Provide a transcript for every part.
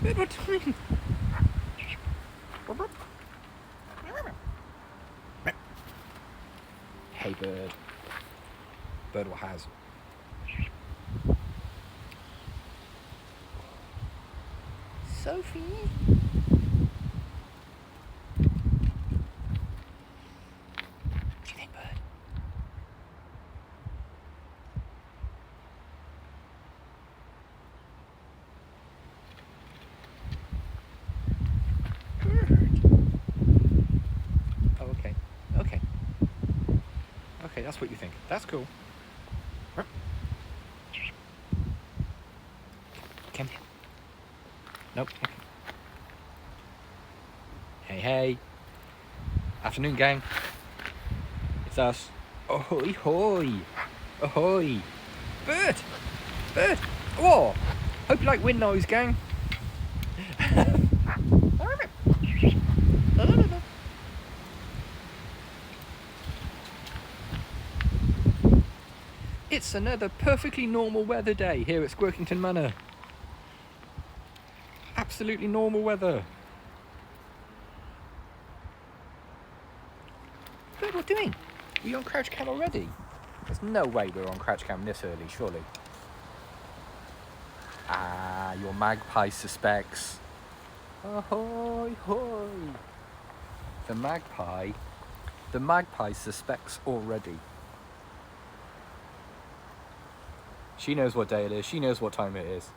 Bird, what do you mean? Hey, bird. Bird, what has? Sophie? What do you think, bird? Oh, okay. Okay. Okay, that's what you think. That's cool. Come here. Nope. Okay. Hey, hey. Afternoon, gang. It's us. Ahoy, hoy. Ahoy. Bird. Bird. Whoa. Hope you like wind noise, gang. It's another perfectly normal weather day here at Squirkington Manor. Absolutely normal weather. Bird, what are you doing? Are you on crouch cam already? There's no way we're on crouch cam this early, surely. Ah, your magpie suspects. Ahoy, hoy. The magpie suspects already. She knows what day it is. She knows what time it is.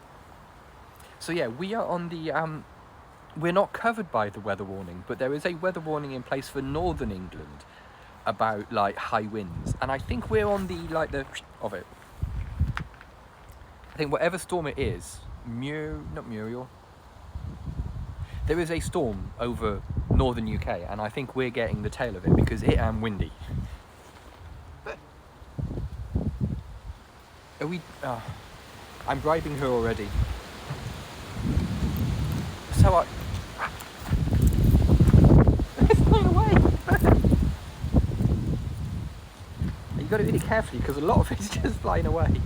So yeah, we are on the, we're not covered by the weather warning, but there is a weather warning in place for northern England about like high winds. And I think we're on the, like the, of it. I think whatever storm it is, not Muriel. There is a storm over northern UK, and I think we're getting the tail of it because it am windy. But are we? I'm bribing her already. So it's flying away. You got to do it carefully because a lot of it's just flying away.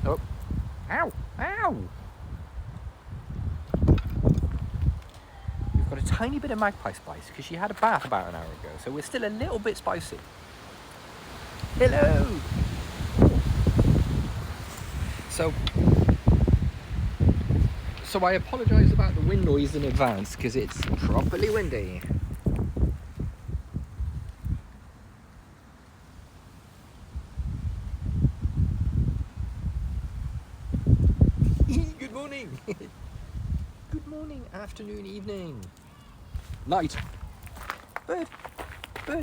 Oh, ow, ow! We've got a tiny bit of magpie spice because she had a bath about an hour ago, so we're still a little bit spicy. Hello. So I apologise about the wind noise in advance because it's properly windy. Good morning. Good morning, afternoon, evening, night. Bird,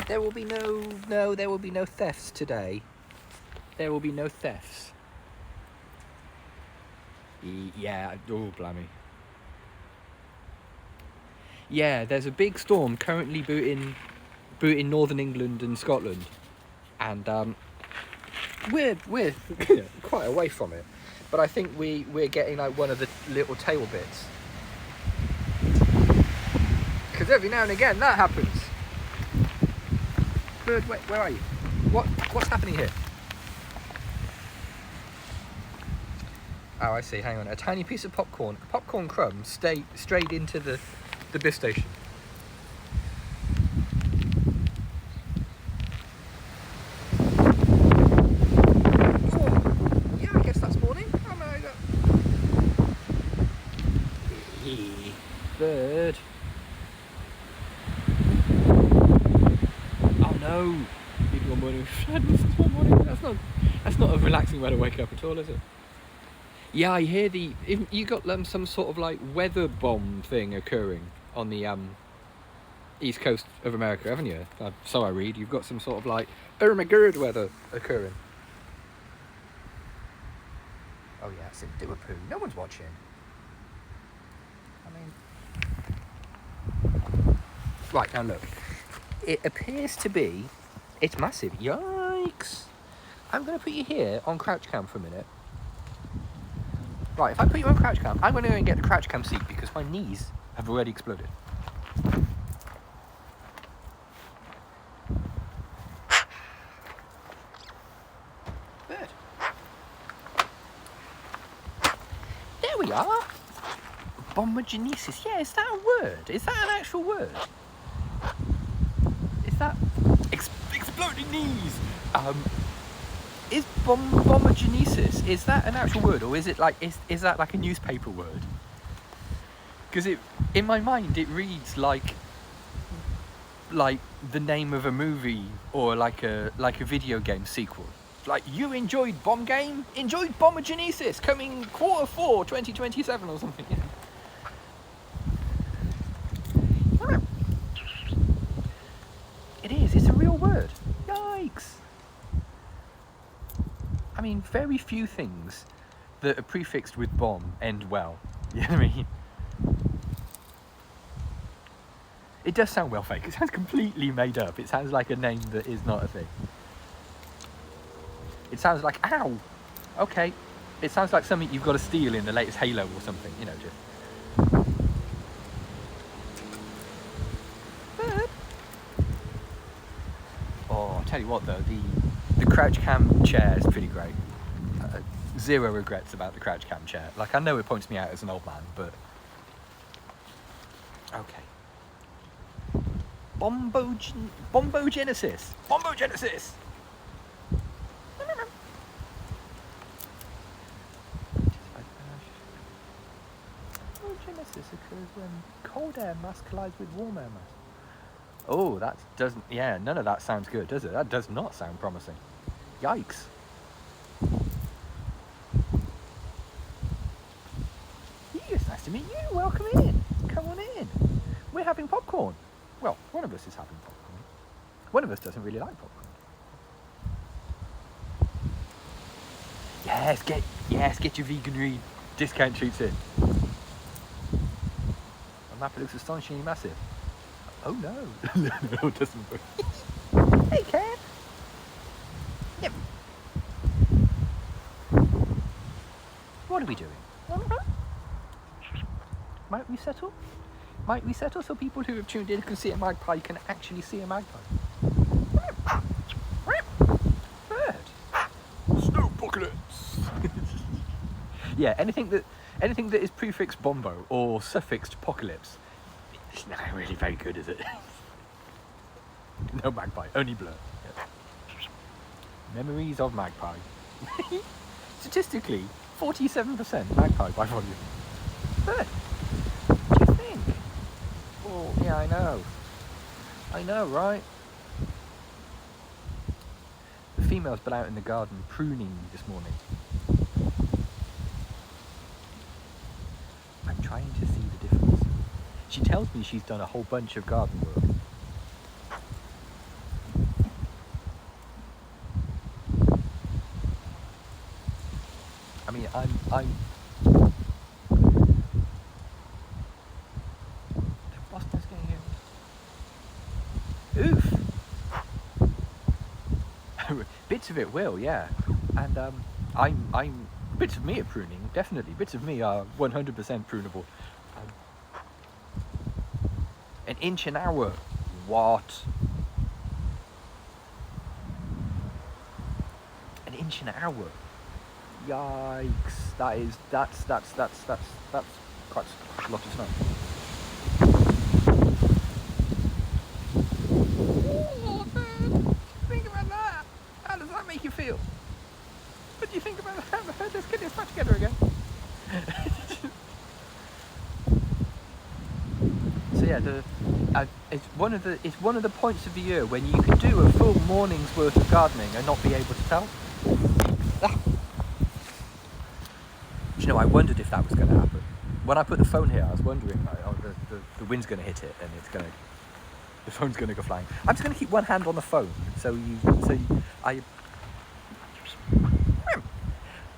there will be there will be no thefts today. There will be no thefts. Yeah, oh blimey. Yeah, there's a big storm currently booting northern England and Scotland, and we're quite away from it, but I think we're getting like one of the little tail bits, because every now and again that happens. Bird, wait, where are you? What's happening here? Oh, I see. Hang on. A tiny piece of popcorn crumb strayed into the biff station. Oh, yeah, I guess that's morning. Bird. Oh no! Even one morning. That's not a relaxing way to wake up at all, is it? Yeah, I hear you got some sort of like weather bomb thing occurring on the east coast of America, haven't you? So I read. You've got some sort of like Ermagerd weather occurring. Oh yeah, it's in do a poo. No one's watching. I mean, right now look. It appears to be. It's massive. Yikes! I'm going to put you here on crouch cam for a minute. Right, if I put you on crouch cam, I'm going to go and get the crouch cam seat because my knees have already exploded. Bird. we are. Bombogenesis. Yeah, is that a word? Is that an actual word? Is that exploding knees? Is bombogenesis, is that an actual word, or is it like is that like a newspaper word? Because it, in my mind, it reads like the name of a movie or like a video game sequel. Like, you enjoyed Bomb Game? Enjoyed Bombogenesis, coming Q4 2027 or something. You know. It is. It's a real word. Yikes. I mean, very few things that are prefixed with bomb end well. You know what I mean? It does sound well fake. It sounds completely made up. It sounds like a name that is not a thing. It sounds like, ow! Okay. It sounds like something you've got to steal in the latest Halo or something, you know, just... Oh, I'll tell you what though, the crouch cam chair is pretty great. Zero regrets about the crouch cam chair. Like, I know it points me out as an old man, but... Okay. Bombogenesis! Bombogenesis! Bombogenesis occurs when cold air mass collides with warm air mass. Oh, that doesn't... Yeah, none of that sounds good, does it? That does not sound promising. Yikes. It's nice to meet you. Welcome in. Come on in. We're having popcorn. Well, one of us is having popcorn. One of us doesn't really like popcorn. Yes, get your vegan discount treats in. My map looks astonishingly massive. Oh no. No, it doesn't work. Hey, Cat. Yep. What are we doing? Might we settle? Might we settle so people who have tuned in can see a magpie can actually see a magpie? Bird. Snowpocalypse. Yeah, anything that is prefixed bombo or suffixed apocalypse, it's not really very good, is it? No magpie, only blur. Yep. Memories of magpie. Statistically, 47% magpie by volume. Bird. What do you think? Oh, yeah, I know. I know, right? The female's been out in the garden pruning this morning. I'm trying to see the difference. She tells me she's done a whole bunch of garden work. I mean, I'm... Boston's getting here. Oof! Bits of it will, yeah. And I'm bits of me are pruning, definitely. Bits of me are 100% prunable. An inch an hour. What? An inch an hour. Yikes! That's quite a lot of snow. Oh, man. Think about that. How does that make you feel? What do you think about that? Let's get this back together again. So yeah, it's one of the points of the year when you can do a full morning's worth of gardening and not be able to tell. Ah. Do you know, I wondered if that was going to happen. When I put the phone here, I was wondering, like, oh, the wind's going to hit it and the phone's going to go flying. I'm just going to keep one hand on the phone,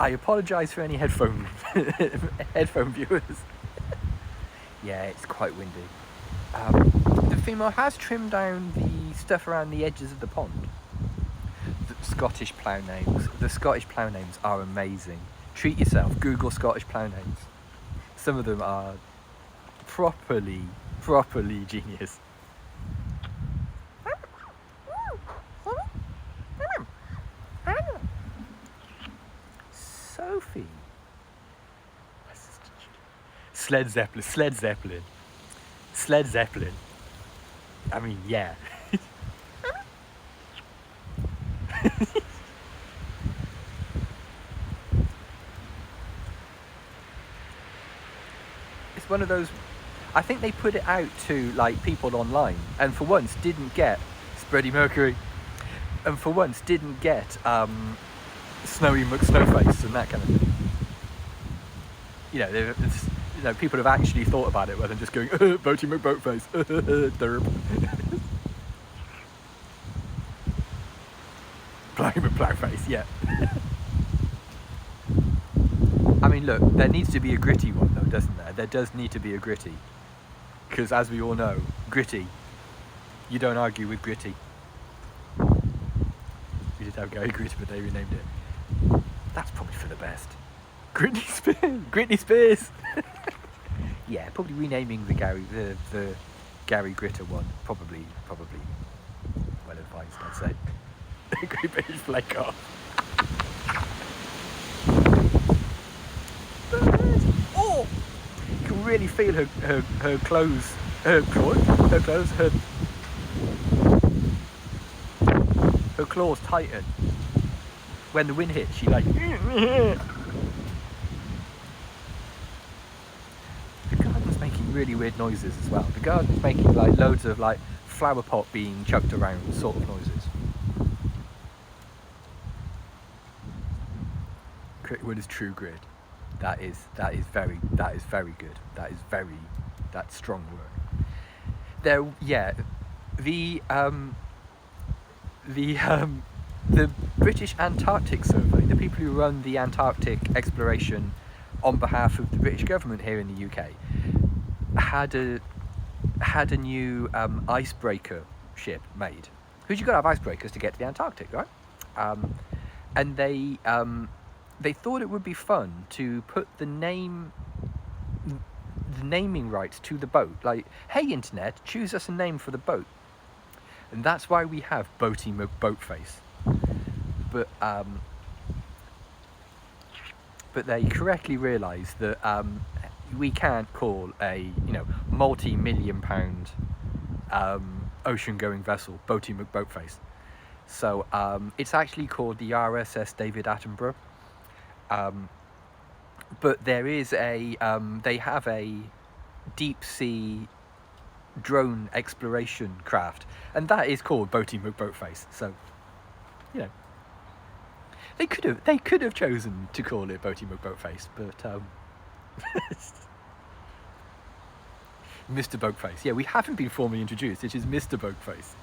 I apologise for any headphone viewers. Yeah, it's quite windy. The female has trimmed down the stuff around the edges of the pond. The Scottish plough names are amazing. Treat yourself. Google Scottish plough names. Some of them are properly genius. Sophie. My sister Sled Zeppelin, Sled Zeppelin, Sled Zeppelin. I mean, yeah. It's one of those. I think they put it out to like people online, and for once didn't get Freddie Mercury, and for once didn't get Snowy McSnowface and that kind of thing. You know, people have actually thought about it rather than just going Boaty McBoatface. Derp. Plough McPloughface, yeah. I mean, look, there needs to be a gritty one though, doesn't there? There does need to be a gritty. Because as we all know, gritty, you don't argue with gritty. We did have Gary Gritty, but they renamed it. That's probably for the best. Gritney Spears. Yeah, probably renaming the Gary Gritter one. Probably well advised, I'd say. Great British Flake Off. Oh! You can really feel her clothes, her claws tighten. When the wind hits, she like... The garden's making really weird noises as well. The garden's making like loads of like flower pot being chucked around sort of noises. What is true grit? That is very good. That's strong word. There, yeah, the British Antarctic Survey, the people who run the Antarctic exploration on behalf of the British government here in the UK, had a new icebreaker ship made. Because you've got to have icebreakers to get to the Antarctic, right? And they thought it would be fun to put the naming rights to the boat. Like, hey internet, choose us a name for the boat. And that's why we have Boaty McBoatface. But they correctly realised that we can't call a multi-million-pound ocean-going vessel Boaty McBoatface. So it's actually called the RSS David Attenborough. But there is they have a deep sea drone exploration craft, and that is called Boaty McBoatface. So, you know, they could have chosen to call it Boaty McBoatface, but Mr. Boatface. Yeah, we haven't been formally introduced. It is Mr. Boatface.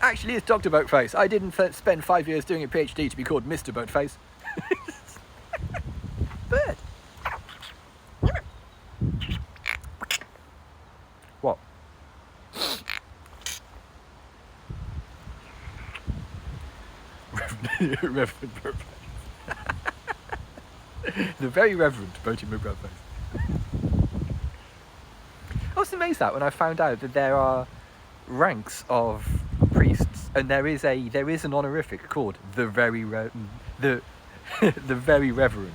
Actually, it's Dr. Boatface. I didn't spend 5 years doing a PhD to be called Mr. Boatface. Bird. What? Reverend Boatface. The very Reverend Boaty McBoatface. I was amazed at when I found out that there are ranks of priests, and there is an honorific called the very the very Reverend.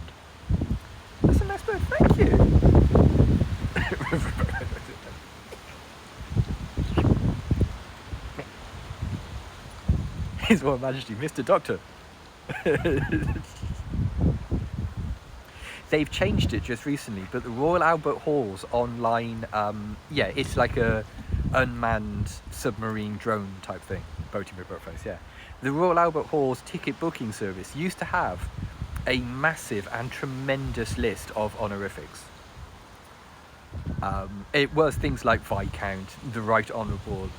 That's a nice bird. Thank you. His Royal Majesty, Mr. Doctor. They've changed it just recently, but the Royal Albert Hall's online, it's like a unmanned submarine drone type thing. Boaty McBoatface, yeah. The Royal Albert Hall's ticket booking service used to have a massive and tremendous list of honorifics. It was things like Viscount, the Right Honourable.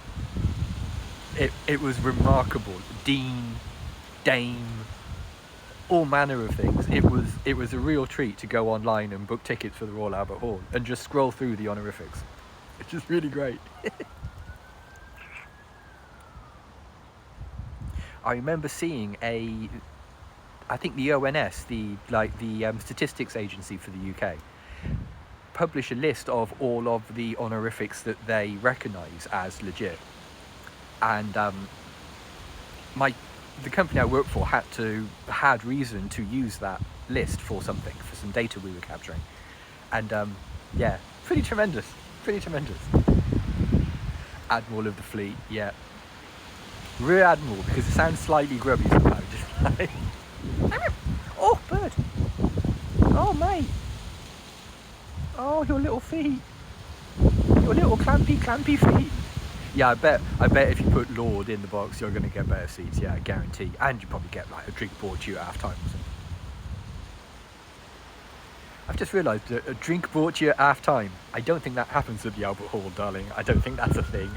It was remarkable. Dean, Dame, all manner of things. It was a real treat to go online and book tickets for the Royal Albert Hall and just scroll through the honorifics. It's just really great. I remember seeing I think the ONS, the statistics agency for the UK, publish a list of all of the honorifics that they recognise as legit. And the company I work for had reason to use that list for something, for some data we were capturing. And yeah, pretty tremendous, pretty tremendous. Admiral of the fleet, yeah. Rear Admiral, because it sounds slightly grubby somehow, just like... Oh, bird! Oh, mate! Oh, your little feet! Your little clampy feet! Yeah, I bet if you put Lord in the box, you're going to get better seats, yeah, I guarantee. And you probably get like a drink brought to you at half time or something. I've just realised that a drink brought to you at half time, I don't think that happens at the Albert Hall, darling. I don't think that's a thing.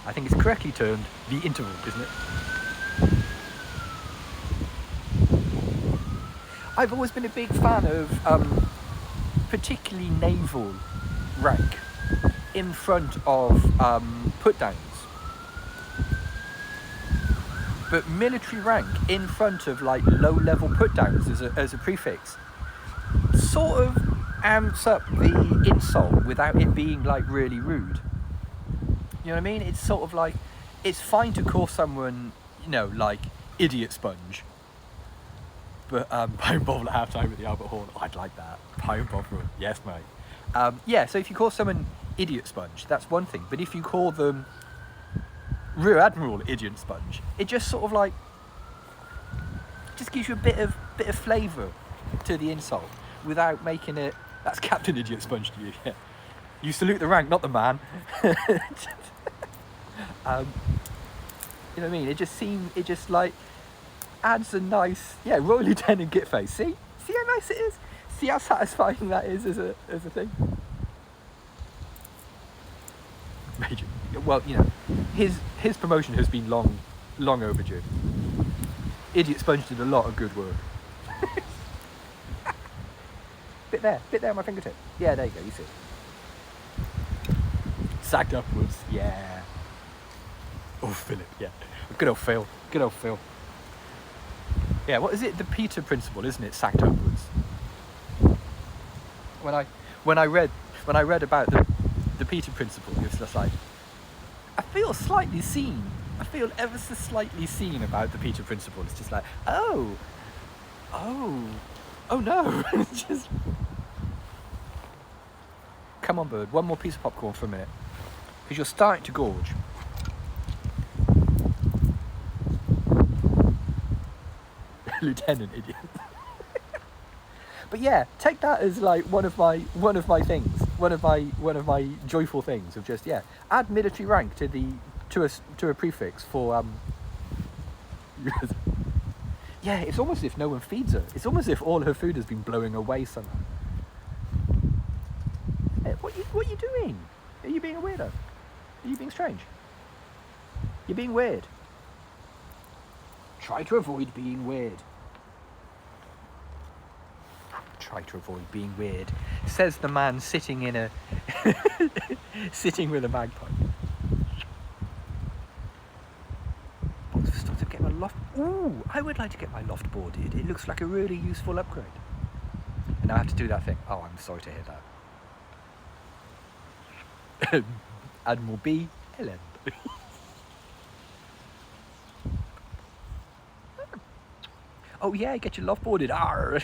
I think it's correctly termed the interval, isn't it? I've always been a big fan of particularly naval rank in front of put-downs. But military rank in front of like low-level put-downs as a prefix sort of amps up the insult without it being like really rude. You know what I mean? It's sort of like, it's fine to call someone, you know, like idiot sponge. But pound bottle at half time at the Albert Hall, I'd like that. Pound bottle, yes mate. Yeah, so if you call someone idiot sponge, that's one thing. But if you call them Rear Admiral idiot sponge, it just sort of like, just gives you a bit of flavour to the insult without making it, that's Captain Idiot Sponge to you, yeah. You salute the rank, not the man. You know what I mean? It just like adds a nice, yeah, Royal Lieutenant Gitface. See how nice it is? See how satisfying that is as a thing? Major. Well, you know, his promotion has been long overdue. Idiot Sponge did a lot of good work. bit there on my fingertip. Yeah, there you go, you see. Sagged upwards, yeah. Oh, Philip, yeah. Good old Phil. Yeah, what is it? The Peter principle, isn't it? Sagged upwards. When I read about the Peter principle, it was just like, I feel slightly seen. I feel ever so slightly seen about the Peter principle. It's just like, oh no. It's just, come on, bird. One more piece of popcorn for a minute, because you're starting to gorge. Lieutenant idiot. But yeah, take that as like one of my things, one of my joyful things of just, yeah, add military rank to a prefix for yeah, it's almost as if no one feeds her. It's almost as if all her food has been blowing away somehow. Hey, what are you doing? Are you being a weirdo? Are you being strange? You're being weird. Try to avoid being weird. Try to avoid being weird, says the man sitting in a sitting with a magpie. Start to get my loft. Ooh, I would like to get my loft boarded. It looks like a really useful upgrade. And I have to do that thing. Oh, I'm sorry to hear that. Admiral B, LM. Oh yeah, get your loft boarded. Arr.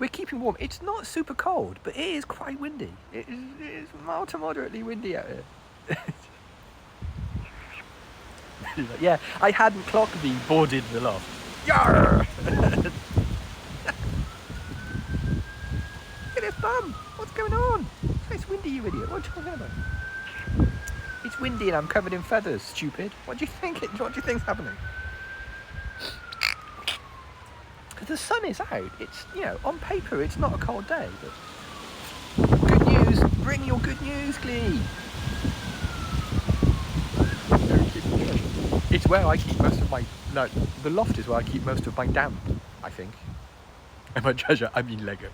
We're keeping warm. It's not super cold, but it is quite windy. It is mild to moderately windy out here. Yeah, I hadn't clocked the boarded the loft. Yarr! Look at this bum! What's going on? It's windy, you idiot. What are you talking about? It's windy and I'm covered in feathers, stupid. What do you think? What do you think's happening? The sun is out. It's, you know, on paper it's not a cold day, but good news. Bring your good news, Glee. It's where I keep most of my, no, the loft is where I keep most of my damp, I think. And my treasure, I mean Lego.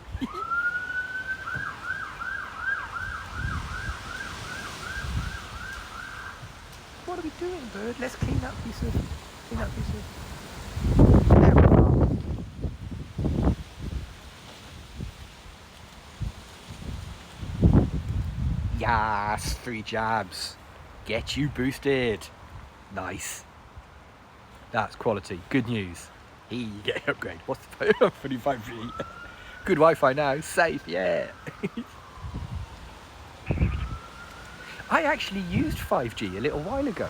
What are we doing, bird? Let's clean that piece of, there we are. Yes, 3 jabs. Get you boosted. Nice. That's quality. Good news. You get an upgrade. What's the 35G? Good Wi-Fi now. Safe, yeah. I actually used 5G a little while ago.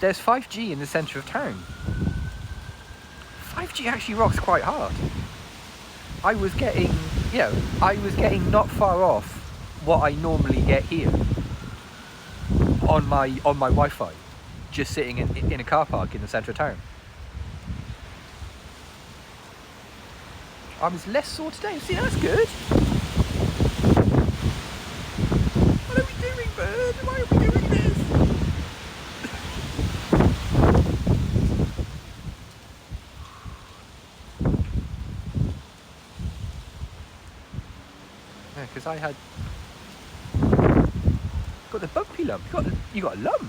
There's 5G in the centre of town. 5G actually rocks quite hard. I was getting not far off what I normally get here on my Wi-Fi, just sitting in a car park in the centre of town. I was less sore today. See, that's good. What are we doing, bird? Why are we doing this? Yeah, because I had got the bumpy lump. You got a lump.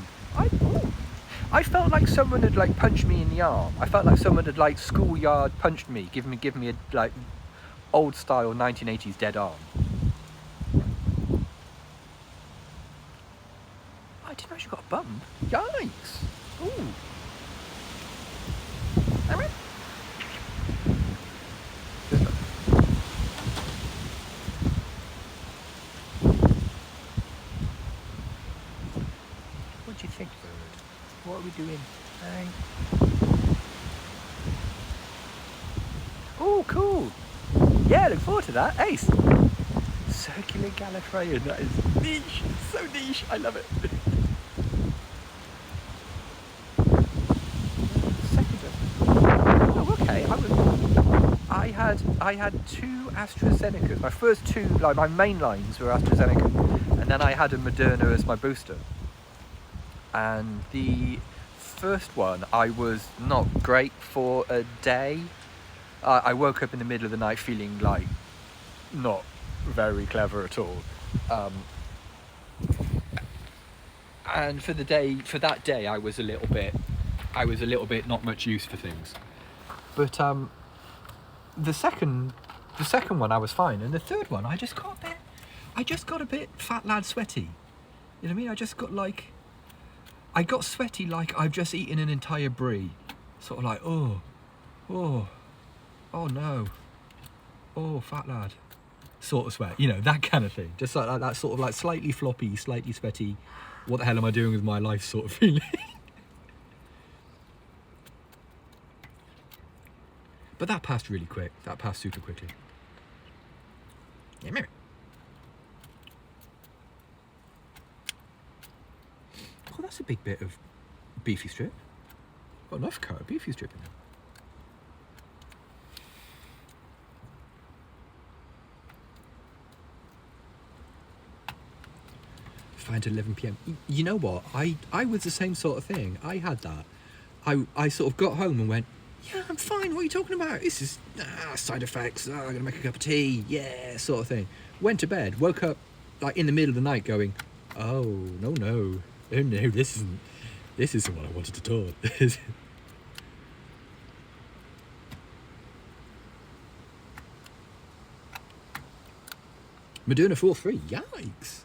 I felt like someone had like punched me in the arm. I felt like someone had like schoolyard punched me, given me a like old style 1980s dead arm. I didn't know she got a bump. Yikes! Ooh. What do you think, bird? What are we doing? Hey. Oh, cool. Yeah, look forward to that. Ace. Circular Gallifreyan. That is niche. So niche. I love it. Oh, okay. I had 2 AstraZenecas. My first 2, like my main lines were AstraZeneca, and then I had a Moderna as my booster. And the first one, I was not great for a day. I woke up in the middle of the night feeling like not very clever at all. And for that day, I was a little bit not much use for things. But the second one I was fine, and the third one I just got a bit fat lad sweaty. You know what I mean? I got sweaty like I've just eaten an entire brie. Sort of like, oh no, oh fat lad, sort of sweat, you know, that kind of thing. Just like that sort of like slightly floppy, slightly sweaty, what the hell am I doing with my life sort of feeling. But that passed really quick. That passed super quickly. Yeah, maybe. Oh, that's a big bit of beefy strip. Got enough cut of beefy strip in there. Fine to 11 p.m. You know what? I was the same sort of thing. I had that. I sort of got home and went, yeah, I'm fine. What are you talking about? This is side effects. I'm going to make a cup of tea. Yeah, sort of thing. Went to bed. Woke up like in the middle of the night going, oh, no. Oh, no, this isn't what I wanted to talk. Moderna 4-3. Yikes.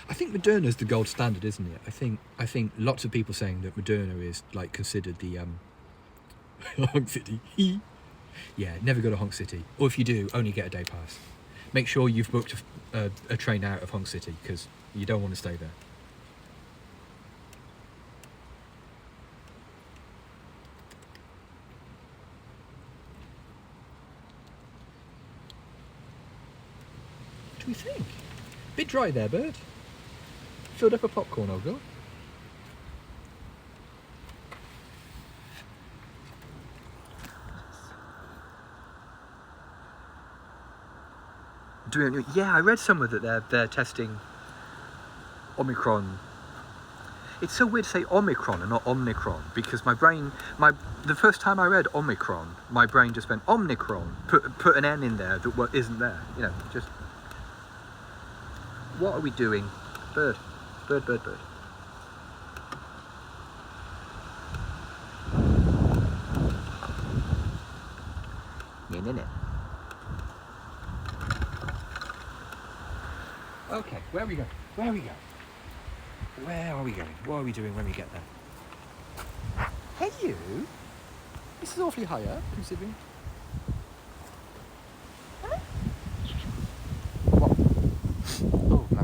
I think Moderna's the gold standard, isn't it? I think lots of people saying that Moderna is like considered the Honk City. Yeah, never go to Honk City. Or if you do, only get a day pass. Make sure you've booked a train out of Honk City, because you don't want to stay there. What do we think? Bit dry there, bird. Filled up a popcorn, old girl. Yeah, I read somewhere that they're testing Omicron. It's so weird to say Omicron and not Omicron, because the first time I read Omicron, my brain just went Omicron, put an N in there that isn't there. You know, just what are we doing? Bird. No. Okay, where are we going? Where are we going? What are we doing when we get there? Hey, you! This is awfully high up, considering. What? Oh, no.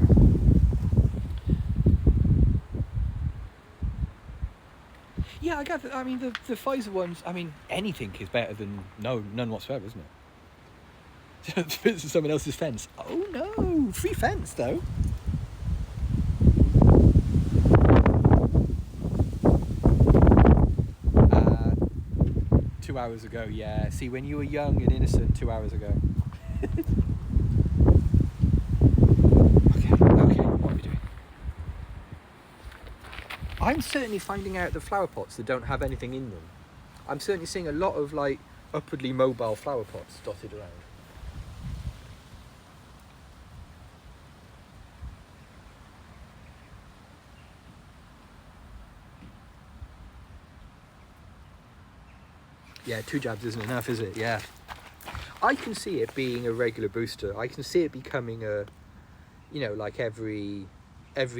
Yeah, I gather. I mean, the Pfizer ones. I mean, anything is better than none whatsoever, isn't it? It's someone else's fence. Oh no, free fence though. 2 hours ago, yeah. See, when you were young and innocent 2 hours ago. Okay, what are we doing? I'm certainly finding out the flower pots that don't have anything in them. I'm certainly seeing a lot of like upwardly mobile flower pots dotted around. Yeah, 2 jabs isn't enough, is it? Yeah. I can see it being a regular booster. I can see it becoming a, you know, like every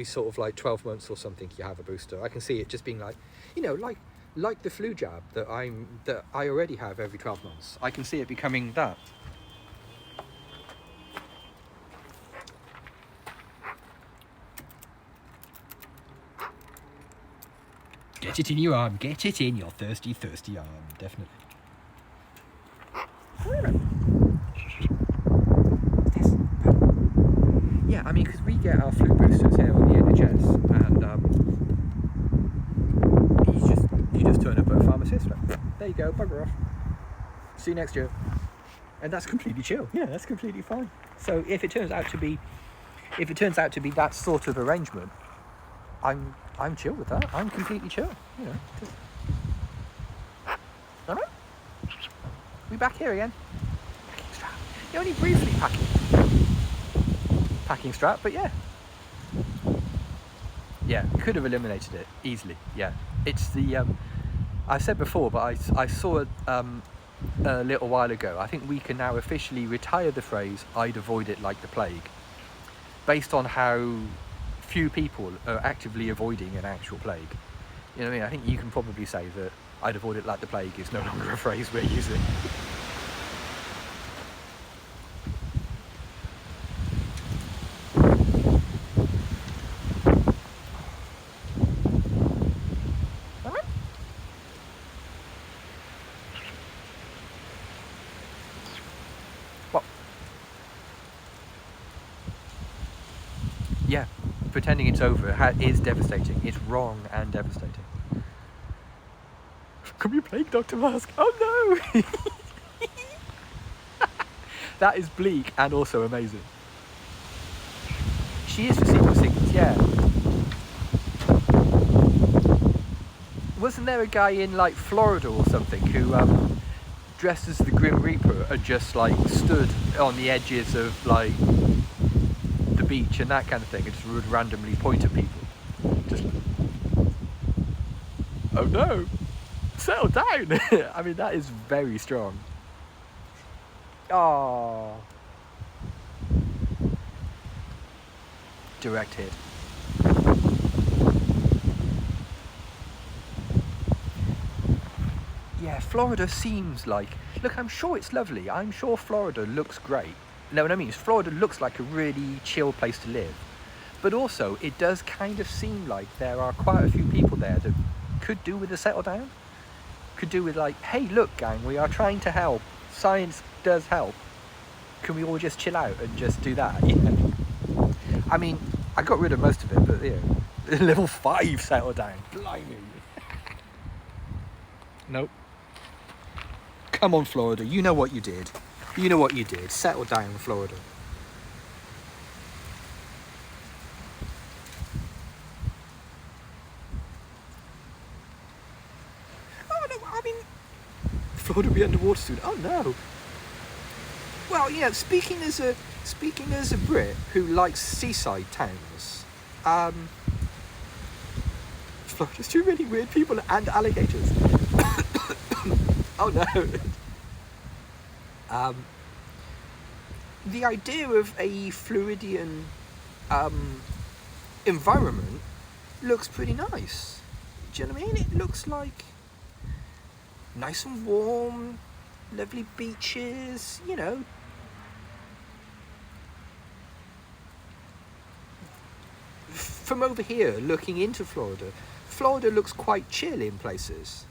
sort of like 12 months or something you have a booster. I can see it just being like, you know, like the flu jab that I already have every 12 months. I can see it becoming that. Get it in your arm. Get it in your thirsty, thirsty arm. Definitely. Yeah, I mean, because we get our flu boosters here on the NHS, and you just turn up at a pharmacist. Like, there you go, bugger off. See you next year. And that's completely chill. Yeah, that's completely fine. So if it turns out to be that sort of arrangement, I'm chill with that. I'm completely chill. You know. All right. We back here again. Packing strap. You're only briefly packing strap, but yeah. Yeah, we could have eliminated it easily. Yeah, it's the I said before, but I saw a little while ago. I think we can now officially retire the phrase "I'd avoid it like the plague," based on how few people are actively avoiding an actual plague. You know what I mean? I think you can probably say that "I'd avoid it like the plague" is no longer a phrase we're using. Yeah, pretending it's over is devastating. It's wrong and devastating. Come you plague Dr. Mask? Oh no! That is bleak and also amazing. She is for sequel sequence, yeah. Wasn't there a guy in like Florida or something who dressed as the Grim Reaper and just like stood on the edges of like the beach and that kind of thing and just would randomly point at people? Just, oh no, settle down. I mean, that is very strong. Oh, direct hit. Yeah, Florida seems like, look, I'm sure it's lovely. I'm sure Florida looks great. You know what I mean? Florida looks like a really chill place to live. But also, it does kind of seem like there are quite a few people there that could do with a settle down. Could do with like, hey, look, gang, we are trying to help. Science does help. Can we all just chill out and just do that? You know? I mean, I got rid of most of it, but you know, level 5 settle down. Blimey. Nope. Come on, Florida. You know what you did. You know what you did. Settle down, Florida. Oh no, I mean, Florida will be underwater soon. Oh no. Well, yeah. Speaking as a Brit who likes seaside towns, Florida's too many weird people and alligators. Oh no. The idea of a Floridian environment looks pretty nice. Do you know what I mean? It looks like Nice and warm, lovely beaches, you know. From over here, looking into Florida, Florida looks quite chill in places.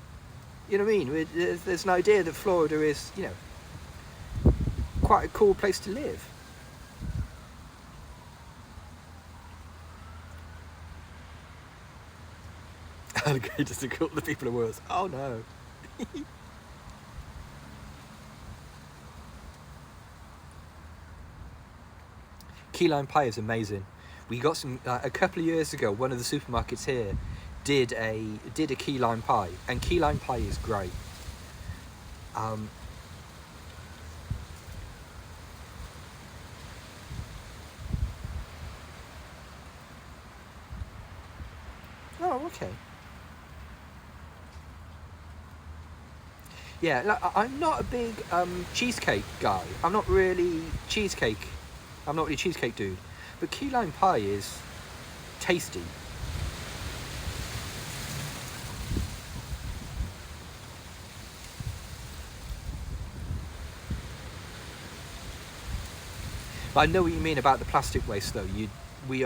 You know what I mean? There's an idea that Florida is, you know, quite a cool place to live. Alligators are cool, the people are worse. Oh no. Key lime pie is amazing. We got some a couple of years ago. One of the supermarkets here did a key lime pie, and key lime pie is great. Oh, okay. Yeah, like, I'm not a big cheesecake guy. I'm not really cheesecake dude. But key lime pie is tasty. But I know what you mean about the plastic waste, though. We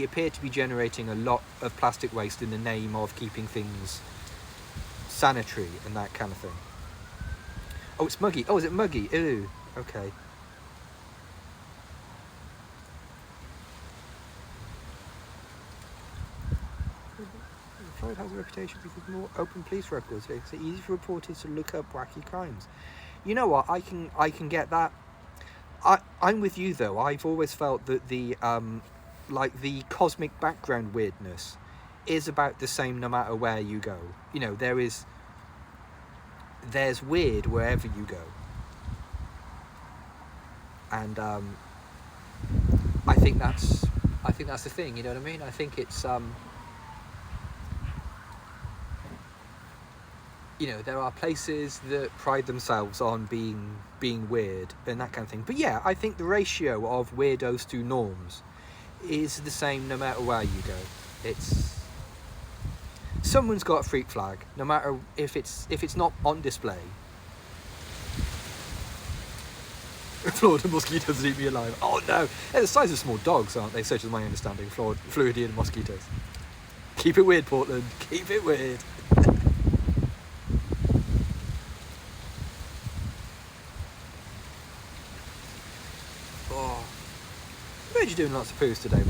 appear to be generating a lot of plastic waste in the name of keeping things sanitary and that kind of thing. Oh, it's muggy. Oh, is it muggy? Ooh, okay. Florida has a reputation because more open police records makes it easy for reporters to look up wacky crimes. You know what? I can get that. I'm with you though. I've always felt that the the cosmic background weirdness is about the same no matter where you go. You know, there's weird wherever you go. And I think that's the thing, you know what I mean? I think it's you know, there are places that pride themselves on being weird and that kind of thing. But yeah, I think the ratio of weirdos to norms is the same no matter where you go. It's someone's got a freak flag, no matter if it's not on display. Florida mosquitoes eat me alive. Oh no! They're the size of small dogs, aren't they? Such as my understanding. Floridian mosquitoes. Keep it weird, Portland. Keep it weird. Oh, I heard you doing lots of poos today, mate.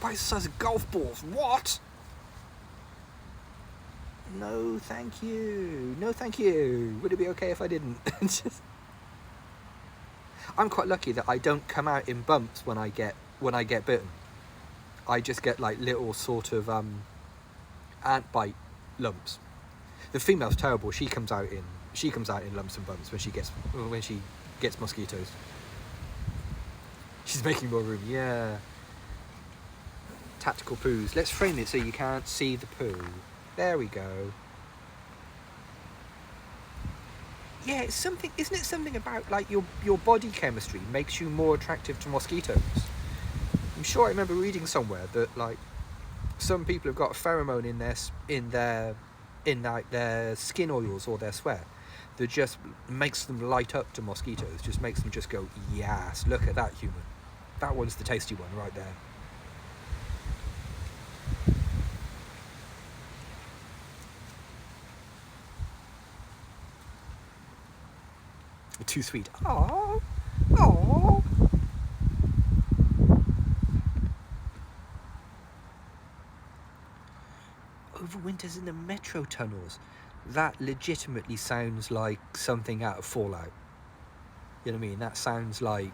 By the size of golf balls. What? No, thank you. No, thank you. Would it be okay if I didn't? I'm quite lucky that I don't come out in bumps when I get bitten. I just get like little sort of ant bite lumps. The female's terrible. She comes out in lumps and bumps when she gets mosquitoes. She's making more room. Yeah. Tactical poos. Let's frame it so you can't see the poo. There we go. Yeah, it's something, isn't it something about like your body chemistry makes you more attractive to mosquitoes? I'm sure I remember reading somewhere that like some people have got a pheromone in their skin oils or their sweat that just makes them light up to mosquitoes, just makes them just go, yes, look at that human. That one's the tasty one right there. Too sweet. Aww. Aww. Overwinters in the metro tunnels. That legitimately sounds like something out of Fallout. You know what I mean? That sounds like,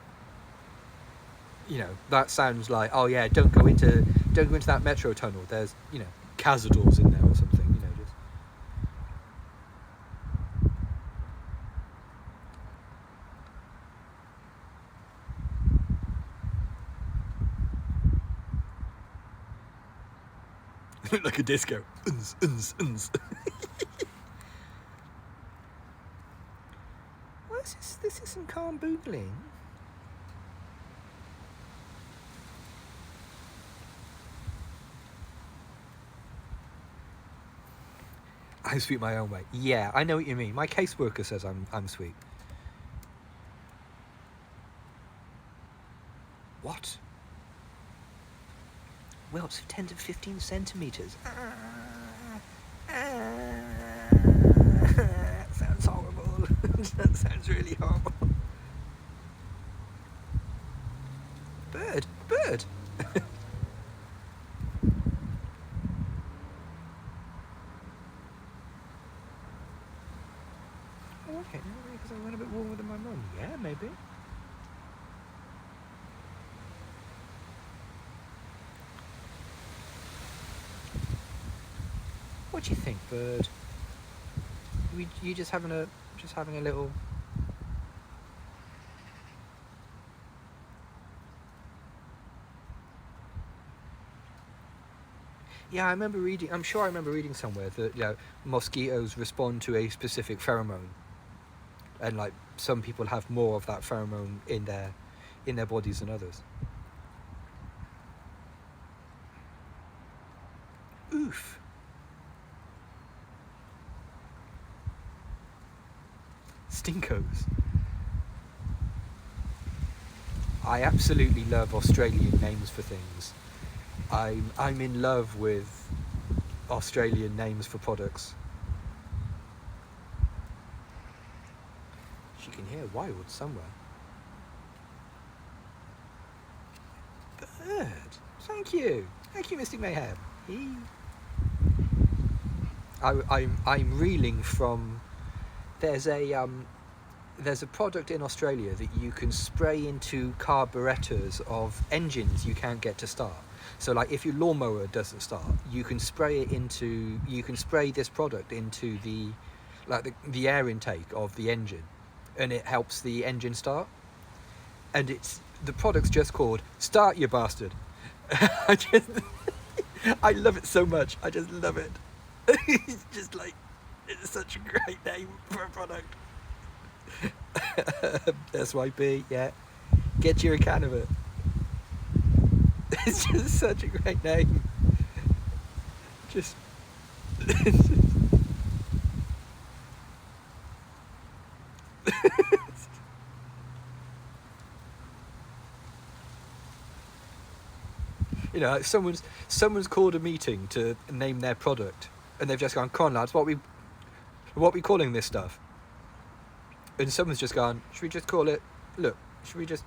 oh yeah, don't go into that metro tunnel. There's, Cazadors in there or something. Like a disco. This is some calm boogling. I'm sweet my own way. Yeah, I know what you mean. My caseworker says I'm sweet. What? Whelps of 10 to 15 centimetres. That sounds horrible. That sounds really horrible. Bird. Oh, okay, maybe because I went a bit warmer than my mum. Yeah, maybe. What do you think, bird? You just having a little. Yeah, I'm sure I remember reading somewhere that mosquitoes respond to a specific pheromone, and like some people have more of that pheromone in their bodies than others. Oof. Stinkos. I absolutely love Australian names for things. I'm in love with Australian names for products. She can hear wild somewhere. Bird. Thank you, Mystic Mayhem. I'm reeling from. There's a product in Australia that you can spray into carburetors of engines you can't get to start. So like if your lawnmower doesn't start, you can spray this product into the air intake of the engine, and it helps the engine start. And the product's just called Start You Bastard. I love it so much. I just love it. It's just like, it's such a great name for a product. SYP, yeah. Get you a can of it. It's just such a great name. Just. Someone's called a meeting to name their product, and they've just gone, "Come on, lads, what we calling this stuff?" And someone's just gone, "Should we just call it? Look, should we just?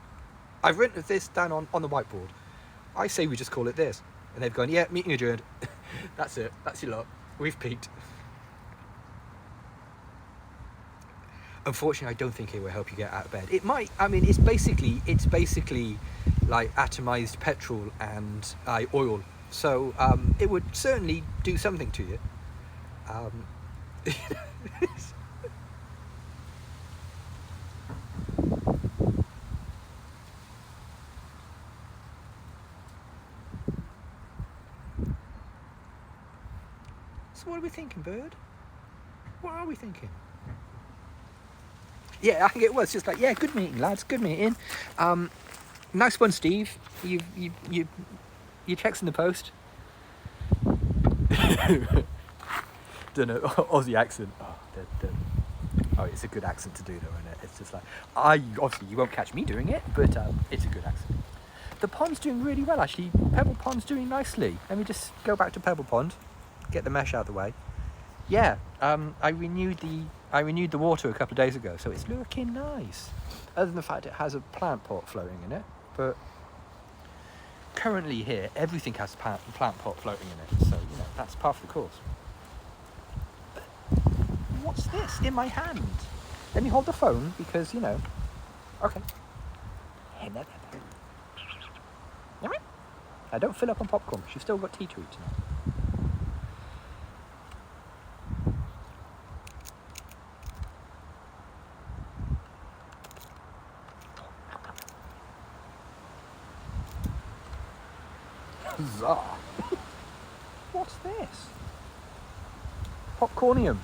I've written this down on the whiteboard. I say we just call it this." And they've gone, "Yeah, meeting adjourned." That's it. That's your lot. We've peaked. Unfortunately, I don't think it will help you get out of bed. It might. I mean, it's basically like atomized petrol and oil. So it would certainly do something to you. So what are we thinking, bird? What are we thinking? Yeah, I think it was just like, yeah, good meeting, lads. Good meeting. Nice one, Steve. Your check's in the post. Don't know, Aussie accent. Oh, it's a good accent to do, though, isn't it? It's just like, obviously you won't catch me doing it, but it's a good accent. The pond's doing really well, actually. Pebble Pond's doing nicely. Let me just go back to Pebble Pond, get the mesh out of the way. Yeah, I renewed the water a couple of days ago, so it's looking nice. Other than the fact it has a plant pot floating in it, but currently here everything has a plant pot floating in it, so that's part of the course. But what's this in my hand? Let me hold the phone because Okay. I don't fill up on popcorn. She's still got tea to eat tonight. Huzzah. What's this? Popcornium.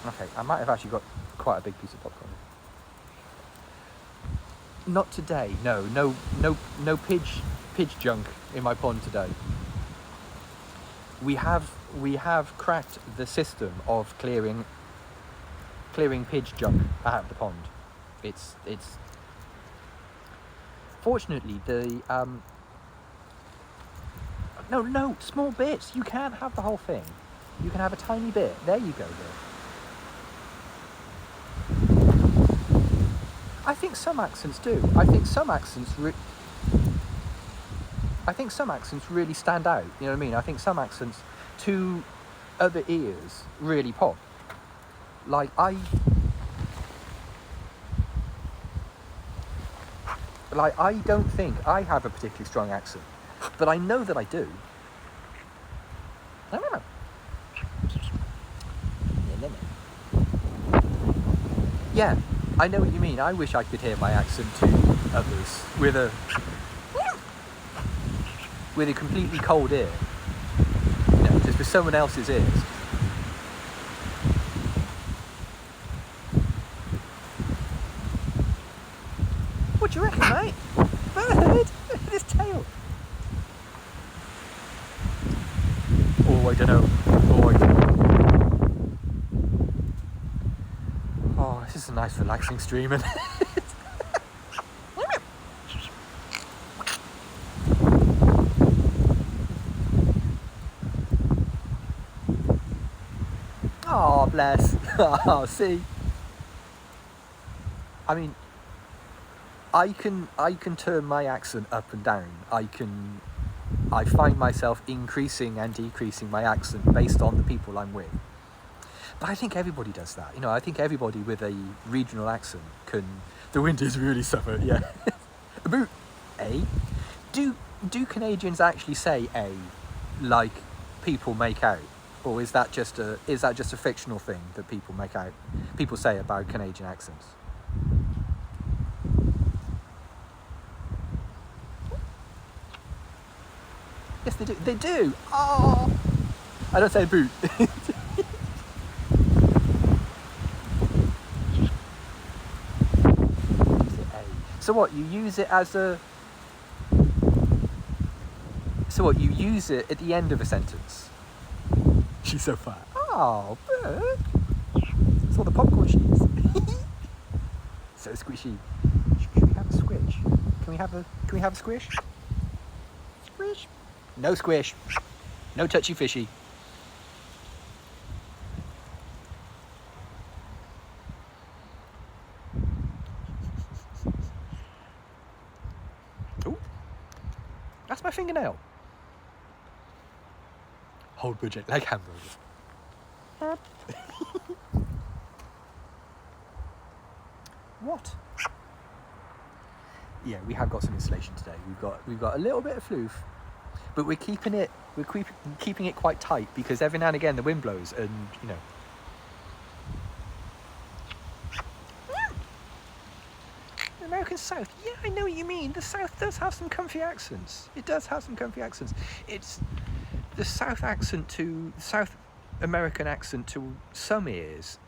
Okay, I might have actually got quite a big piece of popcorn. Not today. No pidge junk in my pond today. we have cracked the system of clearing pidge junk out of the pond. It's fortunately the no, small bits. You can't have the whole thing. You can have a tiny bit. There you go. I think some accents do. I think some accents really stand out. You know what I mean? I think some accents to other ears really pop. Like I don't think I have a particularly strong accent, but I know that I do. Yeah, I know what you mean. I wish I could hear my accent to others with a completely cold ear. You know, just with someone else's ears. What do you reckon, mate? Bird! His tail! Oh, I don't know. Oh, this is a nice relaxing stream, isn't it? Oh, bless. Oh, see. I mean, I can turn my accent up and down. I find myself increasing and decreasing my accent based on the people I'm with. But I think everybody does that. You know, I think everybody with a regional accent can. The wind is really summer, yeah. About A. Do Canadians actually say A like people make out? Or is that just a fictional thing that people say about Canadian accents? Yes, they do. They do. Oh, I don't say boot. So what? You use it as a. So what? You use it at the end of a sentence. She's so fat. Oh, bird. That's all the popcorn she is. So squishy. Should we have a squish? Can we have a squish? Squish. No squish. No touchy fishy. Ooh. That's my fingernail. Hold budget like hamburger. What? Yeah, we have got some insulation today. We've got a little bit of floof, but we're keeping it quite tight because every now and again the wind blows and you know. The American South. Yeah, I know what you mean. The South does have some comfy accents. It does have some comfy accents. It's the South American accent to some ears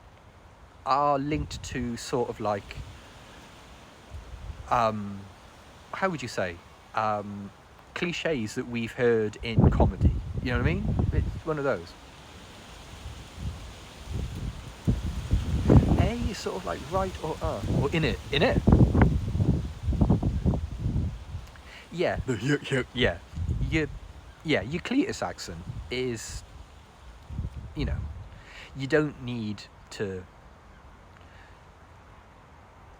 are linked to sort of like how would you say cliches that we've heard in comedy. You know what I mean? It's one of those. A is sort of like right or in it. Yeah, yeah. Your Cletus accent is, you know, you don't need to.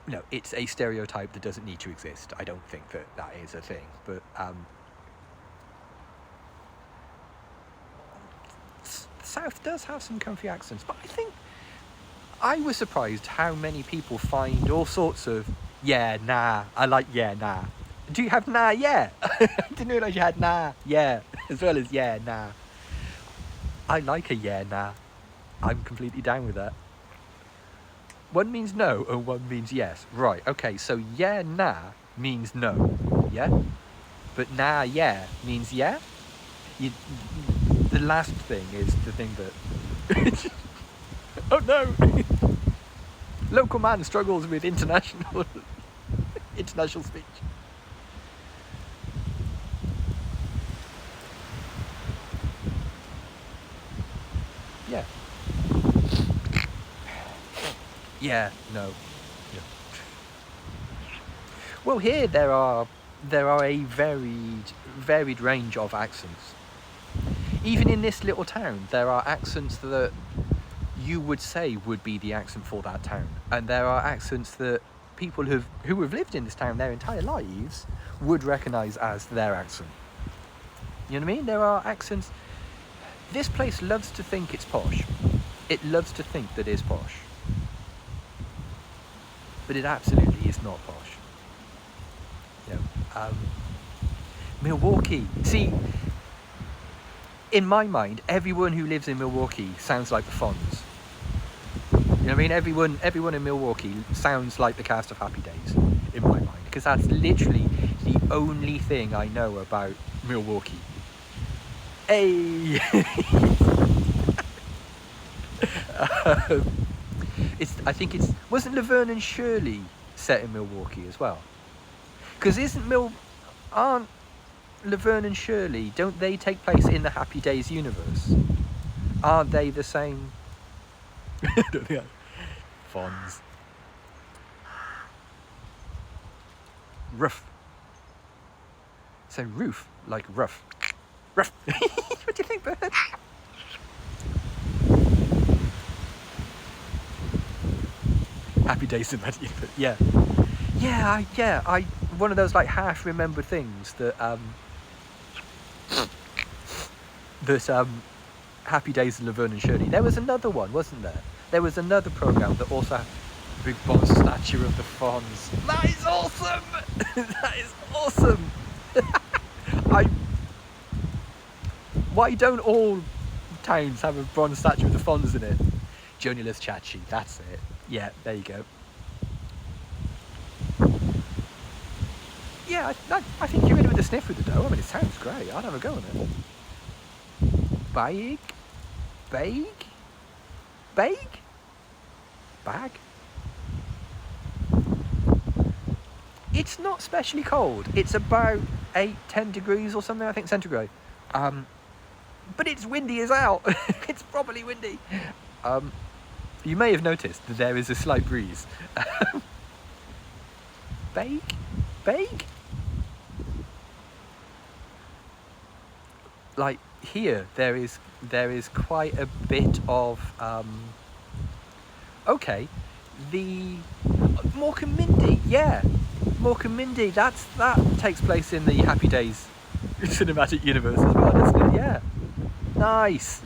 No, it's a stereotype that doesn't need to exist. I don't think that is a thing, but South does have some comfy accents. But I think I was surprised how many people find all sorts of yeah, nah. I like yeah, nah. Do you have nah, yeah? I didn't realise you had nah, yeah, as well as yeah, nah. I like a yeah, nah. I'm completely down with that. One means no and one means yes. Right, okay, so yeah, nah means no, yeah? But nah, yeah means yeah? The last thing is the thing that... Oh no! Local man struggles with international speech. Yeah. Yeah, no. Yeah. Well, here there are a varied range of accents. Even in this little town, there are accents that you would say would be the accent for that town, and there are accents that people who have lived in this town their entire lives would recognise as their accent. You know what I mean? There are accents. This place loves to think it's posh. It loves to think that it's posh. But it absolutely is not posh. You know, Milwaukee. See, in my mind, everyone who lives in Milwaukee sounds like the Fonz. You know what I mean? Everyone in Milwaukee sounds like the cast of Happy Days, in my mind. Because that's literally the only thing I know about Milwaukee. Hey! Wasn't Laverne and Shirley set in Milwaukee as well? Because aren't Laverne and Shirley, don't they take place in the Happy Days universe? Aren't they the same? Fonz. Rough. So roof, like rough. Rough. What do you think, Bert? Happy Days in that universe. Yeah. I one of those like half remembered things that Happy Days in Laverne and Shirley. There was another one, wasn't there? There was another program that also had Big Bronze Statue of the Fonz. That is awesome. That is awesome. Why don't all towns have a bronze statue of the Fonz in it? Junior loves Chachi. That's it. Yeah, there you go. Yeah, I think you're in with a sniff with the dough. I mean, it sounds great. I'd have a go on it. Bag? It's not especially cold. It's about 8-10 degrees or something, I think, centigrade. But it's windy as hell. It's properly windy. You may have noticed that there is a slight breeze. Bake? Like here, there is quite a bit of okay, the Morecambe Mindy, yeah, Morecambe Mindy. That takes place in the Happy Days cinematic universe as well, doesn't it? Yeah, nice.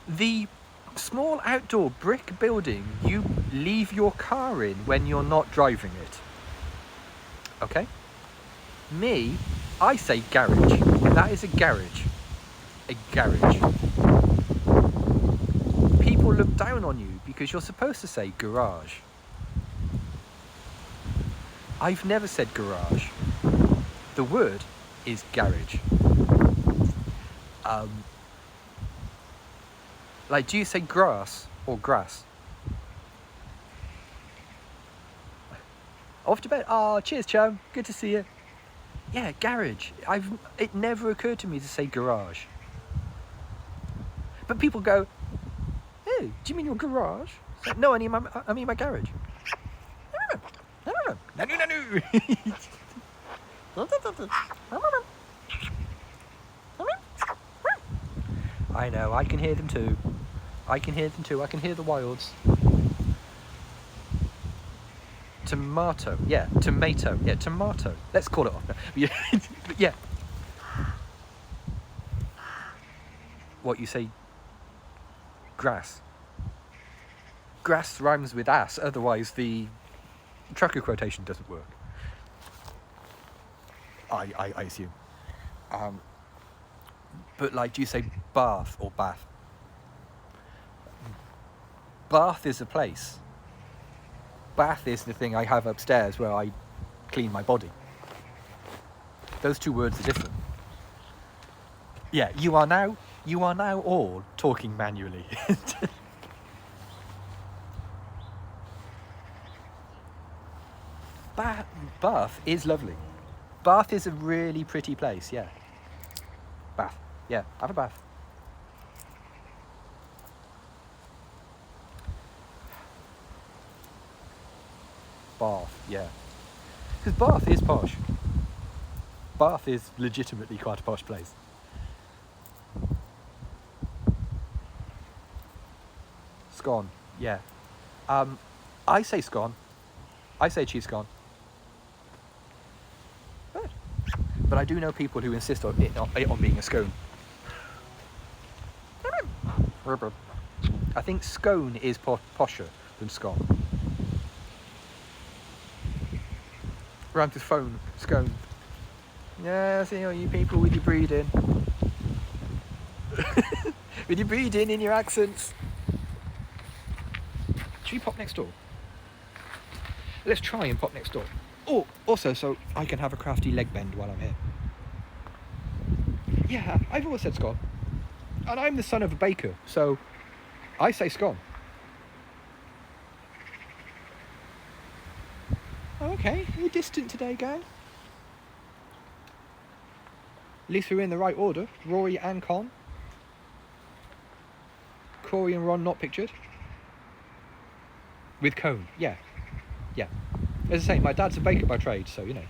The small outdoor brick building you leave your car in when you're not driving it. Okay. Me, I say garage. That is a garage. A garage. People look down on you because you're supposed to say garage. I've never said garage. The word is garage. Like, do you say grass or grass? Off to bed. Oh, cheers, chum. Good to see you. Yeah, garage. It never occurred to me to say garage. But people go, "Oh, do you mean your garage?" Like, no, I mean my garage. No. I know, I can hear them too. I can hear the wilds. Tomato. Yeah, tomato. Yeah, tomato. Let's call it off now. Yeah. What, you say grass? Grass rhymes with ass, otherwise the trucker quotation doesn't work. I assume. But like, do you say bath or bath? Bath is a place. Bath is the thing I have upstairs where I clean my body. Those two words are different. Yeah, you are now all talking manually. Bath is lovely. Bath is a really pretty place, yeah. Bath. Yeah, have a bath. Bath, yeah. Because Bath is posh. Bath is legitimately quite a posh place. Scone, yeah. I say scone. I say cheese scone. Good. But I do know people who insist on it on being a scone. I think scone is posher than scone. Rhymes with phone, scone. Yeah, see all you people with your breeding. With your breeding in your accents. Should we pop next door? Let's try and pop next door. Oh, also, so I can have a crafty leg bend while I'm here. Yeah, I've always said scone. And I'm the son of a baker, so I say scone. Okay, we're distant today, gang. At least we're in the right order. Rory and Con. Corey and Ron not pictured. With Cone, yeah. Yeah. As I say, my dad's a baker by trade, so you know.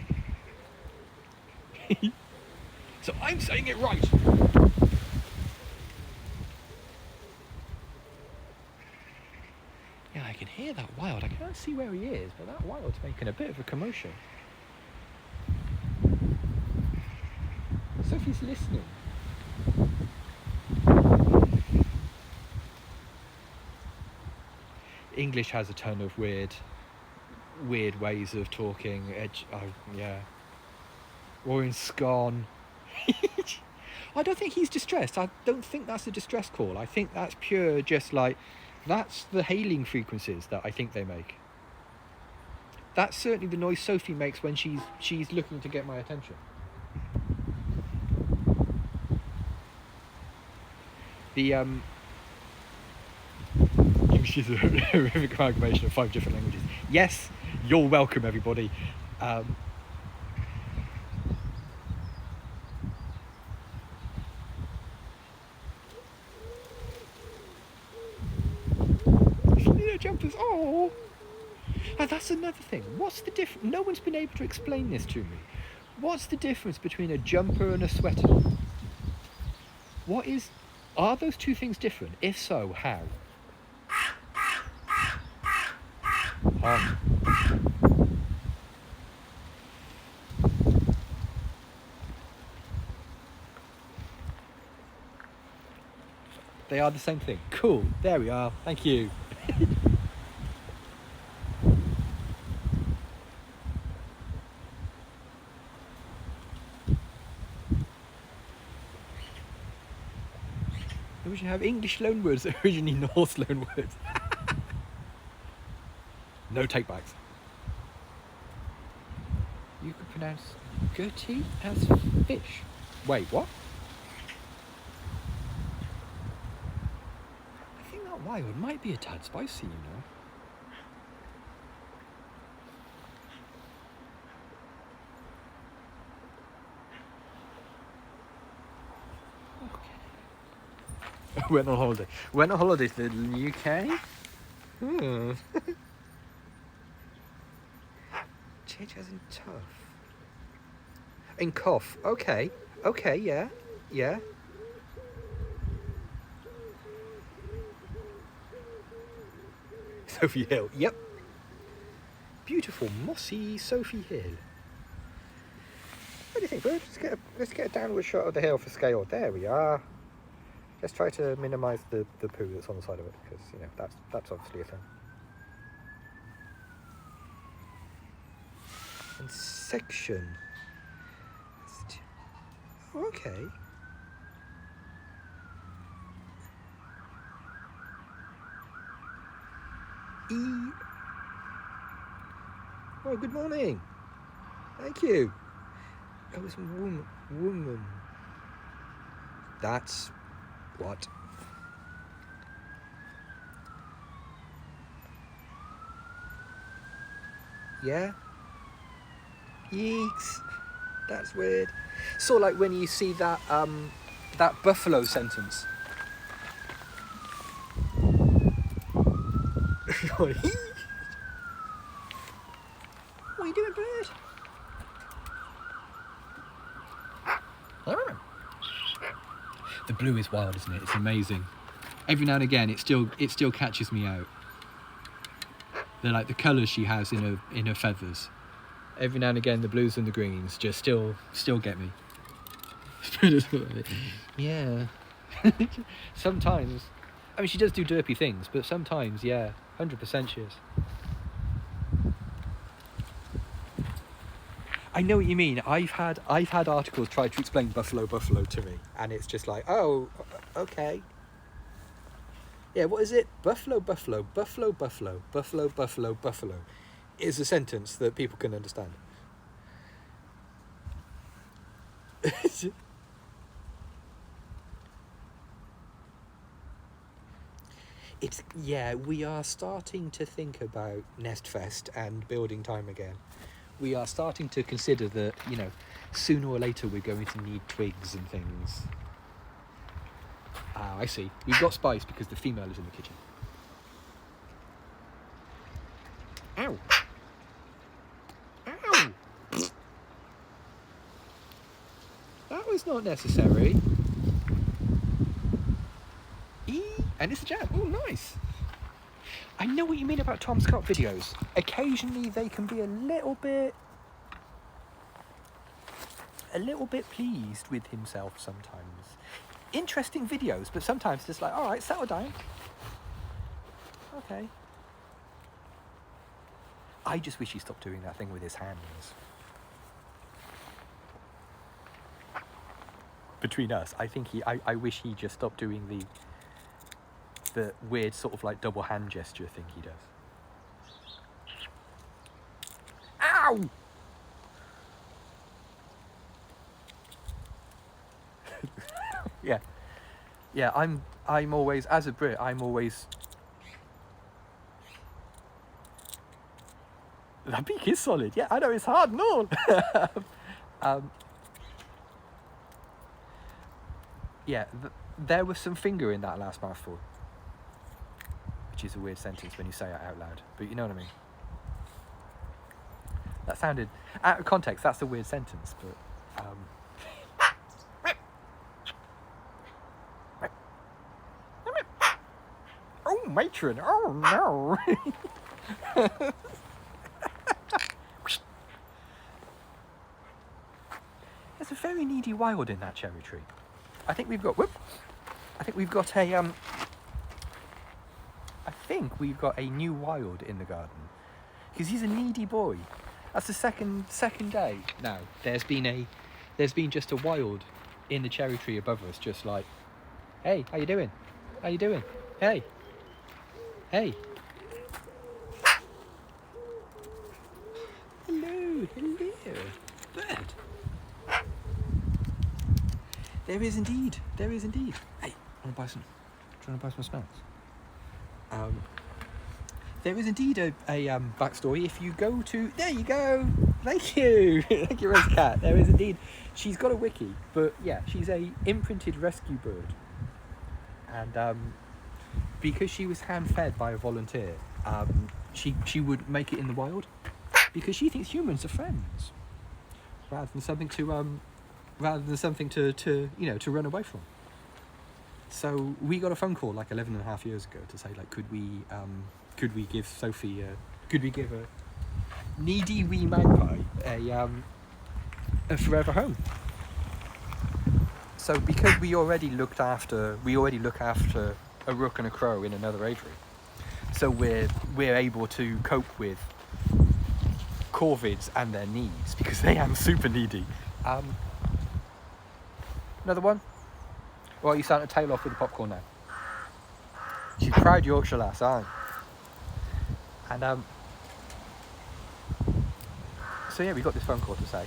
So I'm saying it right. Yeah, I can hear that wild. I can't see where he is, but that wild's making a bit of a commotion. Sophie's listening. English has a ton of weird ways of talking. Yeah. Rory and Scone. I don't think he's distressed. I don't think that's a distress call. I think that's pure just like, that's the hailing frequencies that I think they make. That's certainly the noise Sophie makes when she's looking to get my attention. She's a horrific amalgamation of 5 different languages. Yes, you're welcome, everybody. Jumpers. Oh, and that's another thing. What's the difference? No one's been able to explain this to me. What's the difference between a jumper and a sweater? Are those two things different? If so, how? They are the same thing. Cool. There we are. Thank you. We should have English loanwords that are originally Norse loanwords. No takebacks. You could pronounce Gertie as fish. Wait, what? I think that wild might be a tad spicy, you know. Went on holiday. Went on holiday to the UK. Change as in tough. In cough. Okay. Okay, yeah. Yeah. Sophie Hill. Yep. Beautiful, mossy Sophie Hill. What do you think, bud? Let's get a downward shot of the hill for scale. There we are. Let's try to minimise the poo that's on the side of it, because you know that's obviously a thing. And section. Okay. E. Oh, good morning. Thank you. Oh, it's woman. That's what? Yeah? Yeeks. That's weird. Sort of like when you see that that buffalo sentence. you doing, bird? The blue is wild, isn't it? It's amazing. Every now and again, it still catches me out. They're like the colours she has in her feathers. Every now and again, the blues and the greens just still get me. Yeah. Sometimes, I mean, she does do derpy things, but sometimes, yeah, 100% she is. I know what you mean. I've had articles try to explain buffalo to me, and it's just like, oh, okay. Yeah, what is it? Buffalo is a sentence that people can understand. Yeah, we are starting to think about Nestfest and building time again. We are starting to consider that, you know, sooner or later we're going to need twigs and things. Ah, I see. We've got spice because the female is in the kitchen. Ow! Ow! That was not necessary. And it's a jam. Oh, nice. I know what you mean about Tom Scott videos. Occasionally they can be a little bit pleased with himself sometimes. Interesting videos, but sometimes just like, all right, settle down. Okay. I just wish he stopped doing that thing with his hands. Between us, I think I wish he just stopped doing the weird sort of like double hand gesture thing he does. Ow! Yeah, I'm always, as a Brit, I'm always... That beak is solid. Yeah, I know, it's hard and all. Yeah, there was some finger in that last mouthful. Which is a weird sentence when you say it out loud, but you know what I mean. That sounded, out of context, that's a weird sentence, but... Oh, matron, oh no! There's a very needy wild in that cherry tree. I think we've got a new wild in the garden. Because he's a needy boy. That's the second day now. There's been just a wild in the cherry tree above us, just like, hey, how you doing? How you doing? Hey. Hey. Hello. Bird. There is indeed. Hey, do you want to buy some smells? There is indeed a backstory. If you go to... There you go! Thank you! Thank you, Rose Cat. There is indeed... She's got a wiki, but yeah, she's a imprinted rescue bird. And because she was hand-fed by a volunteer, she would make it in the wild because she thinks humans are friends rather than something to run away from. So we got a phone call like 11.5 years ago to say, like, could we give Sophie could we give a needy wee magpie a forever home? So because we already look after a rook and a crow in another aviary, so we're able to cope with corvids and their needs because they am super needy. Another one? Well, you're starting to tail off with the popcorn now. She's proud Yorkshire lass, aren't you? And so yeah, we got this phone call to say,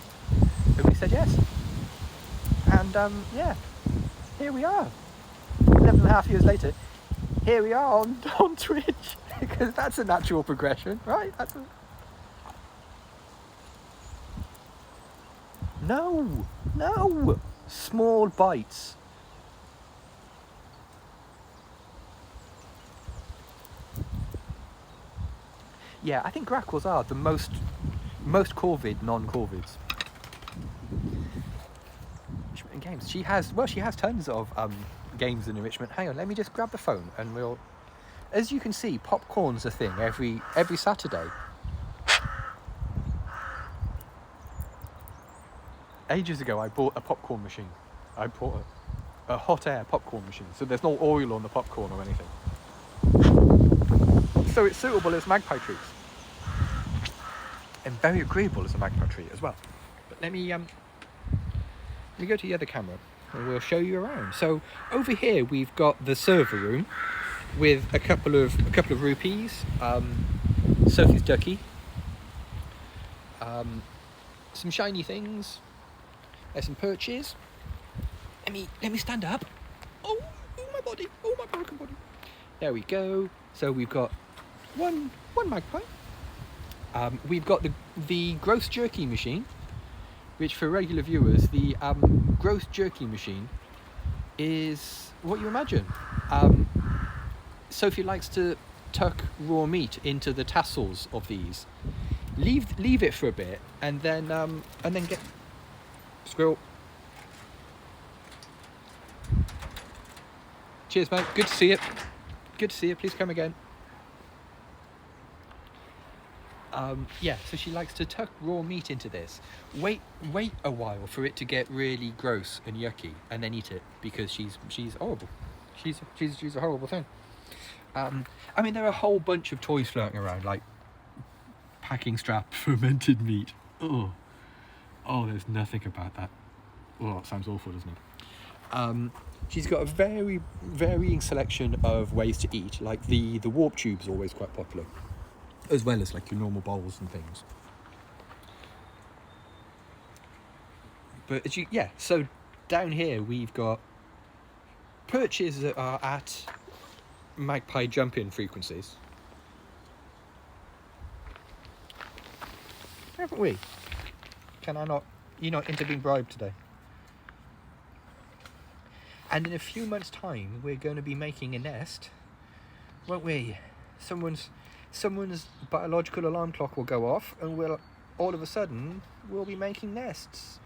and we said yes. And yeah, here we are. 11.5 years later, here we are on Twitch, because that's a natural progression, right? No, small bites. Yeah, I think grackles are the most most corvid non-corvids. Enrichment games. She has tons of games and enrichment. Hang on, let me just grab the phone and we'll. As you can see, popcorn's a thing every Saturday. Ages ago, I bought a popcorn machine. I bought a hot air popcorn machine, so there's no oil on the popcorn or anything. So it's suitable as magpie treats. And very agreeable as a magpie treat as well. But let me go to the other camera and we'll show you around. So over here we've got the server room with a couple of rupees, Sophie's ducky, some shiny things. There's some perches. Let me stand up. Oh my body! Oh my broken body! There we go. So we've got one magpie. We've got the gross jerky machine, which for regular viewers, the gross jerky machine is what you imagine. Sophie likes to tuck raw meat into the tassels of these, leave it for a bit, and then get squirrel. Cheers, mate. Good to see you. Good to see you. Please come again. Yeah, so she likes to tuck raw meat into this. Wait a while for it to get really gross and yucky, and then eat it because she's horrible. She's a horrible thing. I mean, there are a whole bunch of toys floating around, like packing strap fermented meat. Oh, there's nothing about that. Oh, it sounds awful, doesn't it? She's got a very varying selection of ways to eat. Like the warp tube's always quite popular, as well as like your normal bowls and things. But so down here we've got perches that are at magpie jump-in frequencies. Haven't we? Can I not? You're not into being bribed today. And in a few months' time, we're going to be making a nest, won't we? Someone's biological alarm clock will go off, and all of a sudden we'll be making nests.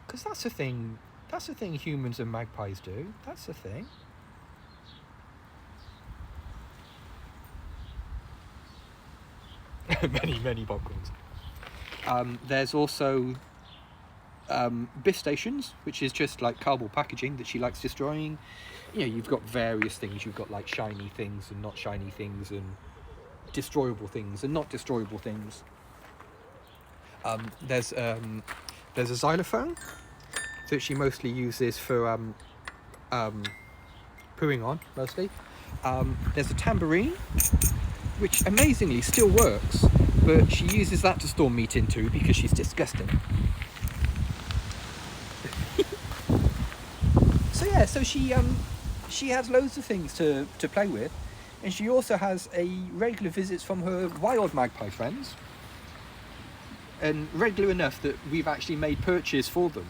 Because that's a thing. That's a thing humans and magpies do. That's a thing. many popcorns. There's also biff stations, which is just like cardboard packaging that she likes destroying. You know, you've got various things. You've got like shiny things and not shiny things, and destroyable things and not destroyable things. There's a xylophone that she mostly uses for pooing on, mostly. There's a tambourine, which amazingly still works, but she uses that to store meat into because she's disgusting. So she has loads of things to play with, and she also has regular visits from her wild magpie friends, and regular enough that we've actually made perches for them.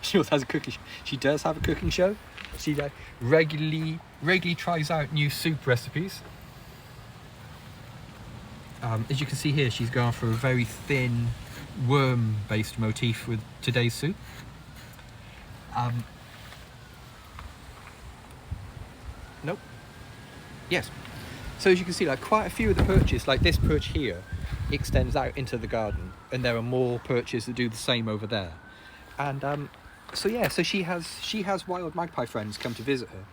She also has a cooking. She does have a cooking show. She regularly tries out new soup recipes. As you can see here, she's gone for a very thin worm-based motif with today's soup. Nope. Yes. So as you can see, like quite a few of the perches, like this perch here, extends out into the garden, and there are more perches that do the same over there. And so she has wild magpie friends come to visit her,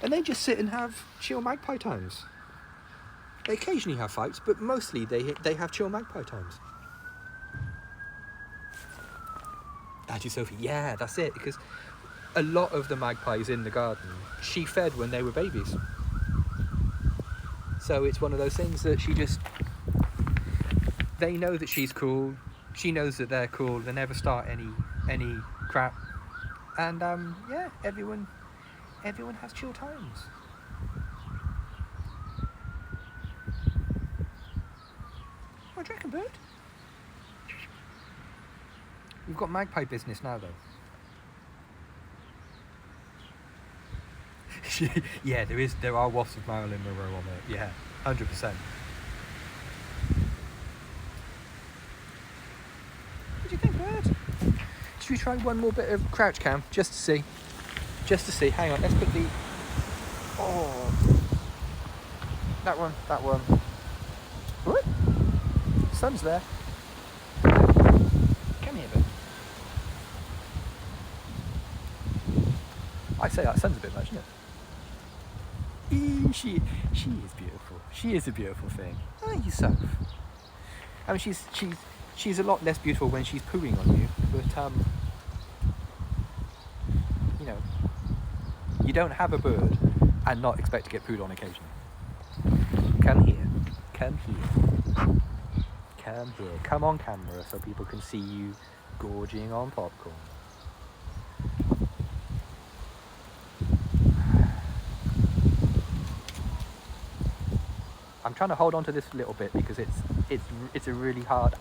and they just sit and have chill magpie times. They occasionally have fights, but mostly they have chill magpie times. Thank you, Sophie. Yeah, that's it, because a lot of the magpies in the garden she fed when they were babies. So it's one of those things that they know that she's cool, she knows that they're cool, they never start any crap, and everyone has chill times. Oh, dragon bird. We've got magpie business now, though. Yeah, there are wafts of Marilyn Monroe on it. Yeah, 100%. Should we try one more bit of crouch cam, just to see? Just to see. Hang on, let's put the... Oh. That one. What? Sun's there. Come here, bud. I say that sun's a bit much, isn't it? She is beautiful. She is a beautiful thing. Aren't you, Soph? I mean, she's a lot less beautiful when she's pooing on you, but you know, you don't have a bird and not expect to get pooed on occasionally. Come here. Come on camera so people can see you gorging on popcorn. I'm trying to hold on to this a little bit because it's a really hard.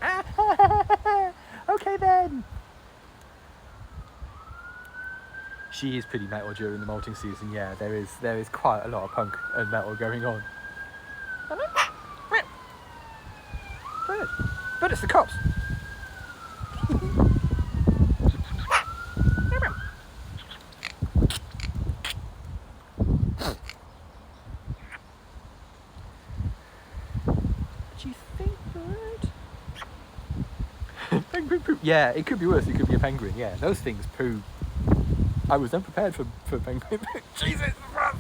Okay then. She is pretty metal during the molting season. Yeah, there is quite a lot of punk and metal going on. But it's the cops. Penguin poo. Yeah, it could be worse. It could be a penguin. Yeah, those things poo. I was unprepared for penguin poo. Jesus Christ.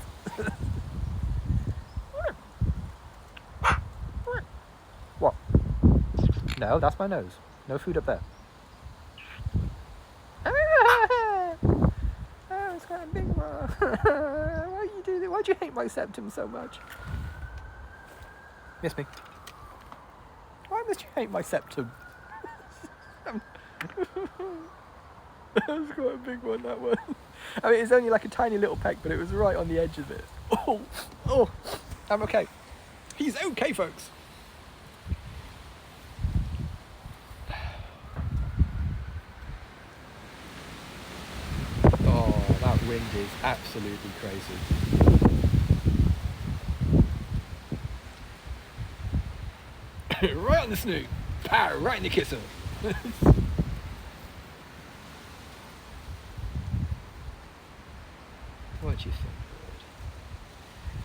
What? No, that's my nose. No food up there. Oh, it's got a big one. Why do you do that? Why do you hate my septum so much? Miss me. Why must you hate my septum? That's quite a big one, that one. I mean, it's only like a tiny little peck, but it was right on the edge of it. Oh, I'm okay. He's okay, folks. Oh, that wind is absolutely crazy. Right on the snoot. Pow, right in the kisser. What do you think, bird?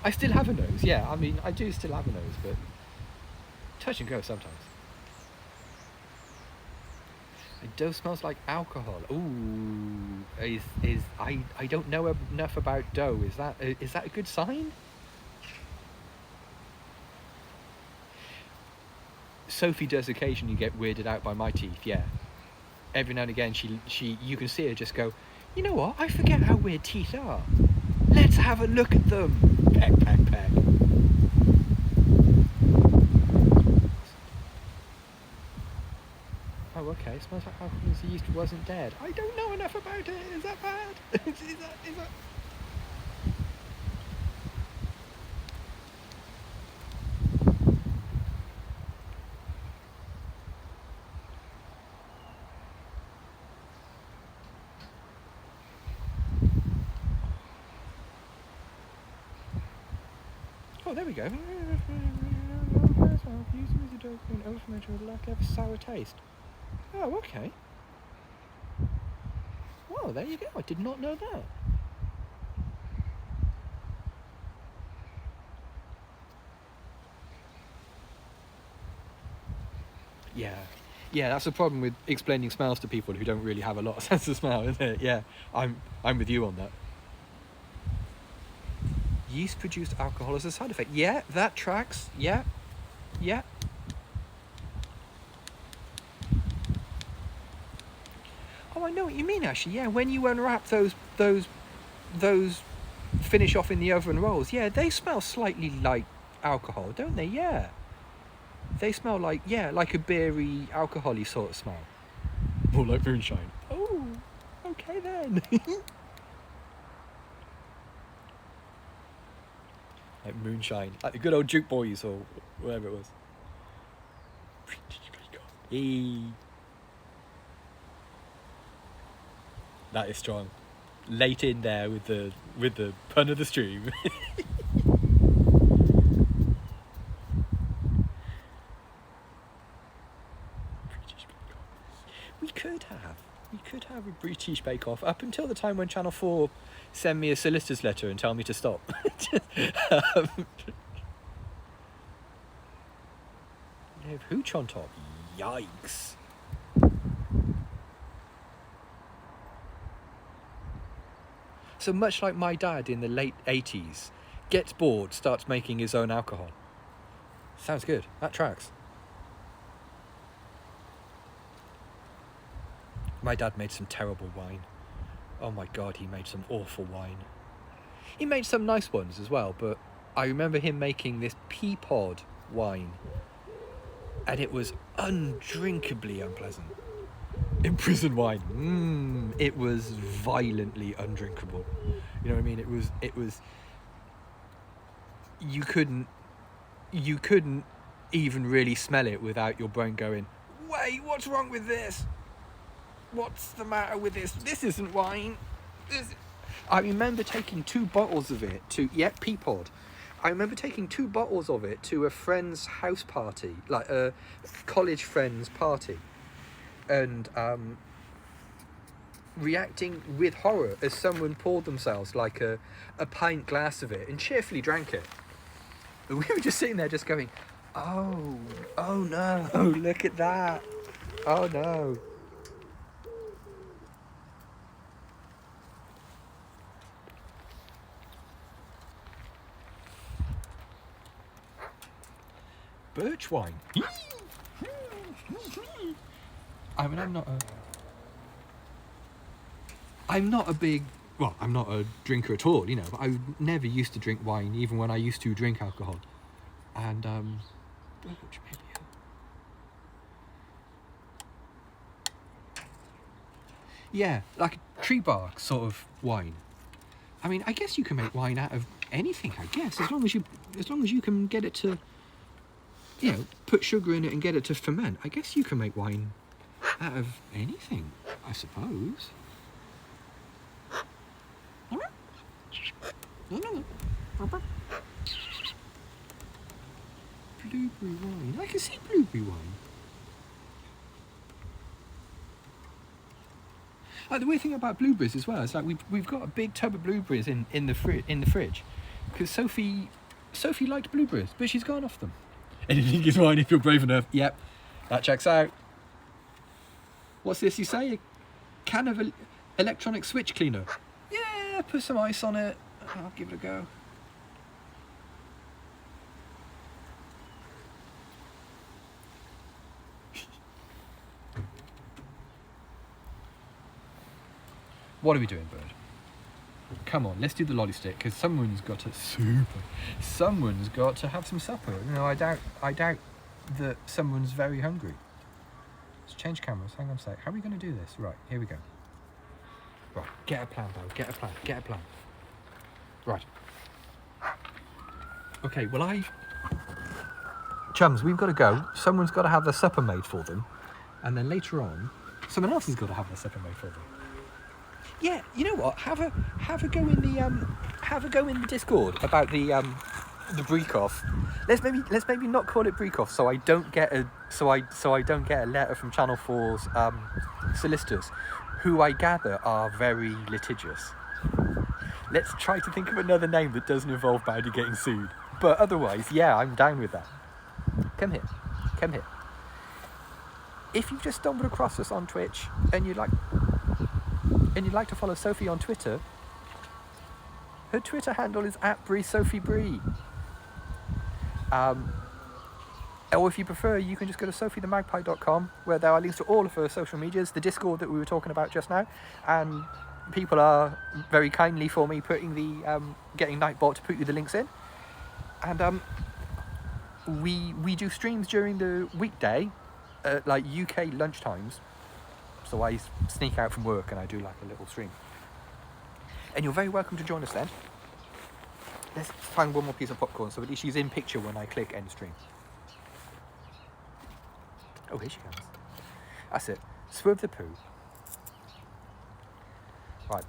I still have a nose, yeah. I mean, I do still have a nose, but touch and go sometimes. It does smells like alcohol. Ooh, I don't know enough about dough. Is that a good sign? Sophie does occasionally get weirded out by my teeth, yeah. Every now and again, you can see her just go, you know what? I forget how weird teeth are. Let's have a look at them. Peck, peck, peck. Oh, okay. It smells like alcohol as the yeast wasn't dead. I don't know enough about it. Is that bad? is that... Oh, there we go. Using as a dough cream and fermented with lack of sour taste. Oh, okay. Well, there you go. I did not know that. Yeah, that's the problem with explaining smells to people who don't really have a lot of sense of smell, isn't it? Yeah, I'm with you on that. Yeast-produced alcohol as a side effect. Yeah, that tracks. Yeah. Oh, I know what you mean, actually. Yeah, when you unwrap those finish off in the oven rolls, yeah, they smell slightly like alcohol, don't they? Yeah. They smell like a beery, alcohol-y sort of smell. More like moonshine. Oh, okay then. Like moonshine, like the good old Duke Boys or whatever it was. Hey. That is strong. Late in there with the pun of the stream. we could have a British Bake Off up until the time when Channel 4 send me a solicitor's letter and tell me to stop. They have hooch on top. Yikes. So much like my dad in the late 80s, gets bored, starts making his own alcohol. Sounds good. That tracks. My dad made some terrible wine. Oh my God, he made some awful wine. He made some nice ones as well, but I remember him making this pea pod wine, and it was undrinkably unpleasant. Imprisoned wine. It was violently undrinkable. You know what I mean? It was. You couldn't even really smell it without your brain going, wait, what's wrong with this? What's the matter with this? This isn't wine. I remember taking 2 bottles of it to, Peapod. I remember taking 2 bottles of it to a friend's house party, like a college friend's party, and reacting with horror as someone poured themselves like a pint glass of it and cheerfully drank it. And we were just sitting there just going, oh no, look at that. Oh no. Birch wine. I mean, I'm not a drinker at all, you know, but I never used to drink wine, even when I used to drink alcohol. And, birch, maybe. Yeah, like a tree bark sort of wine. I mean, I guess you can make wine out of anything, I guess, as long as you can get it to, you know, put sugar in it and get it to ferment. I guess you can make wine out of anything, I suppose. Blueberry wine. I can see blueberry wine. The weird thing about blueberries as well is like we've got a big tub of blueberries in the fridge, because Sophie liked blueberries, but she's gone off them. Anything is wine if you're brave enough. Yep, that checks out. What's this you say? A can of electronic switch cleaner. Yeah, put some ice on it. I'll give it a go. What are we doing, bird? Come on, let's do the lolly stick, because someone's got to have some supper. You know, I doubt that someone's very hungry. Let's change cameras. Hang on a sec. How are we going to do this? Right, here we go. Right, get a plan, Bo. Get a plan. Right. Okay, well Chums, we've got to go. Someone's got to have their supper made for them. And then later on, someone else has got to have their supper made for them. Yeah, you know what? Have a go in the Discord about the Breecast. Let's maybe not call it Breecast, so I don't get a letter from Channel 4's solicitors, who I gather are very litigious. Let's try to think of another name that doesn't involve Bowdy getting sued. But otherwise, yeah, I'm down with that. Come here. If you've just stumbled across us on Twitch and you'd like to follow Sophie on Twitter, her Twitter handle is @BreeSophieBree. Or if you prefer, you can just go to sophiethemagpie.com, where there are links to all of her social medias, the Discord that we were talking about just now, and people are very kindly for me putting getting Nightbot to put you the links in. And we do streams during the weekday at like UK lunchtimes. So I sneak out from work and I do like a little stream. And you're very welcome to join us then. Let's find one more piece of popcorn so at least she's in picture when I click end stream. Oh, here she comes. That's it. Swerve the poo. Right.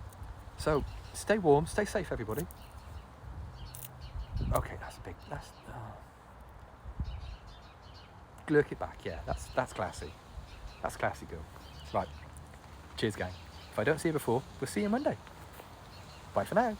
So, stay warm, stay safe, everybody. Okay, that's glurk it back, yeah, that's classy. That's classy, girl. Right. Cheers, gang. If I don't see you before, we'll see you Monday. Bye for now.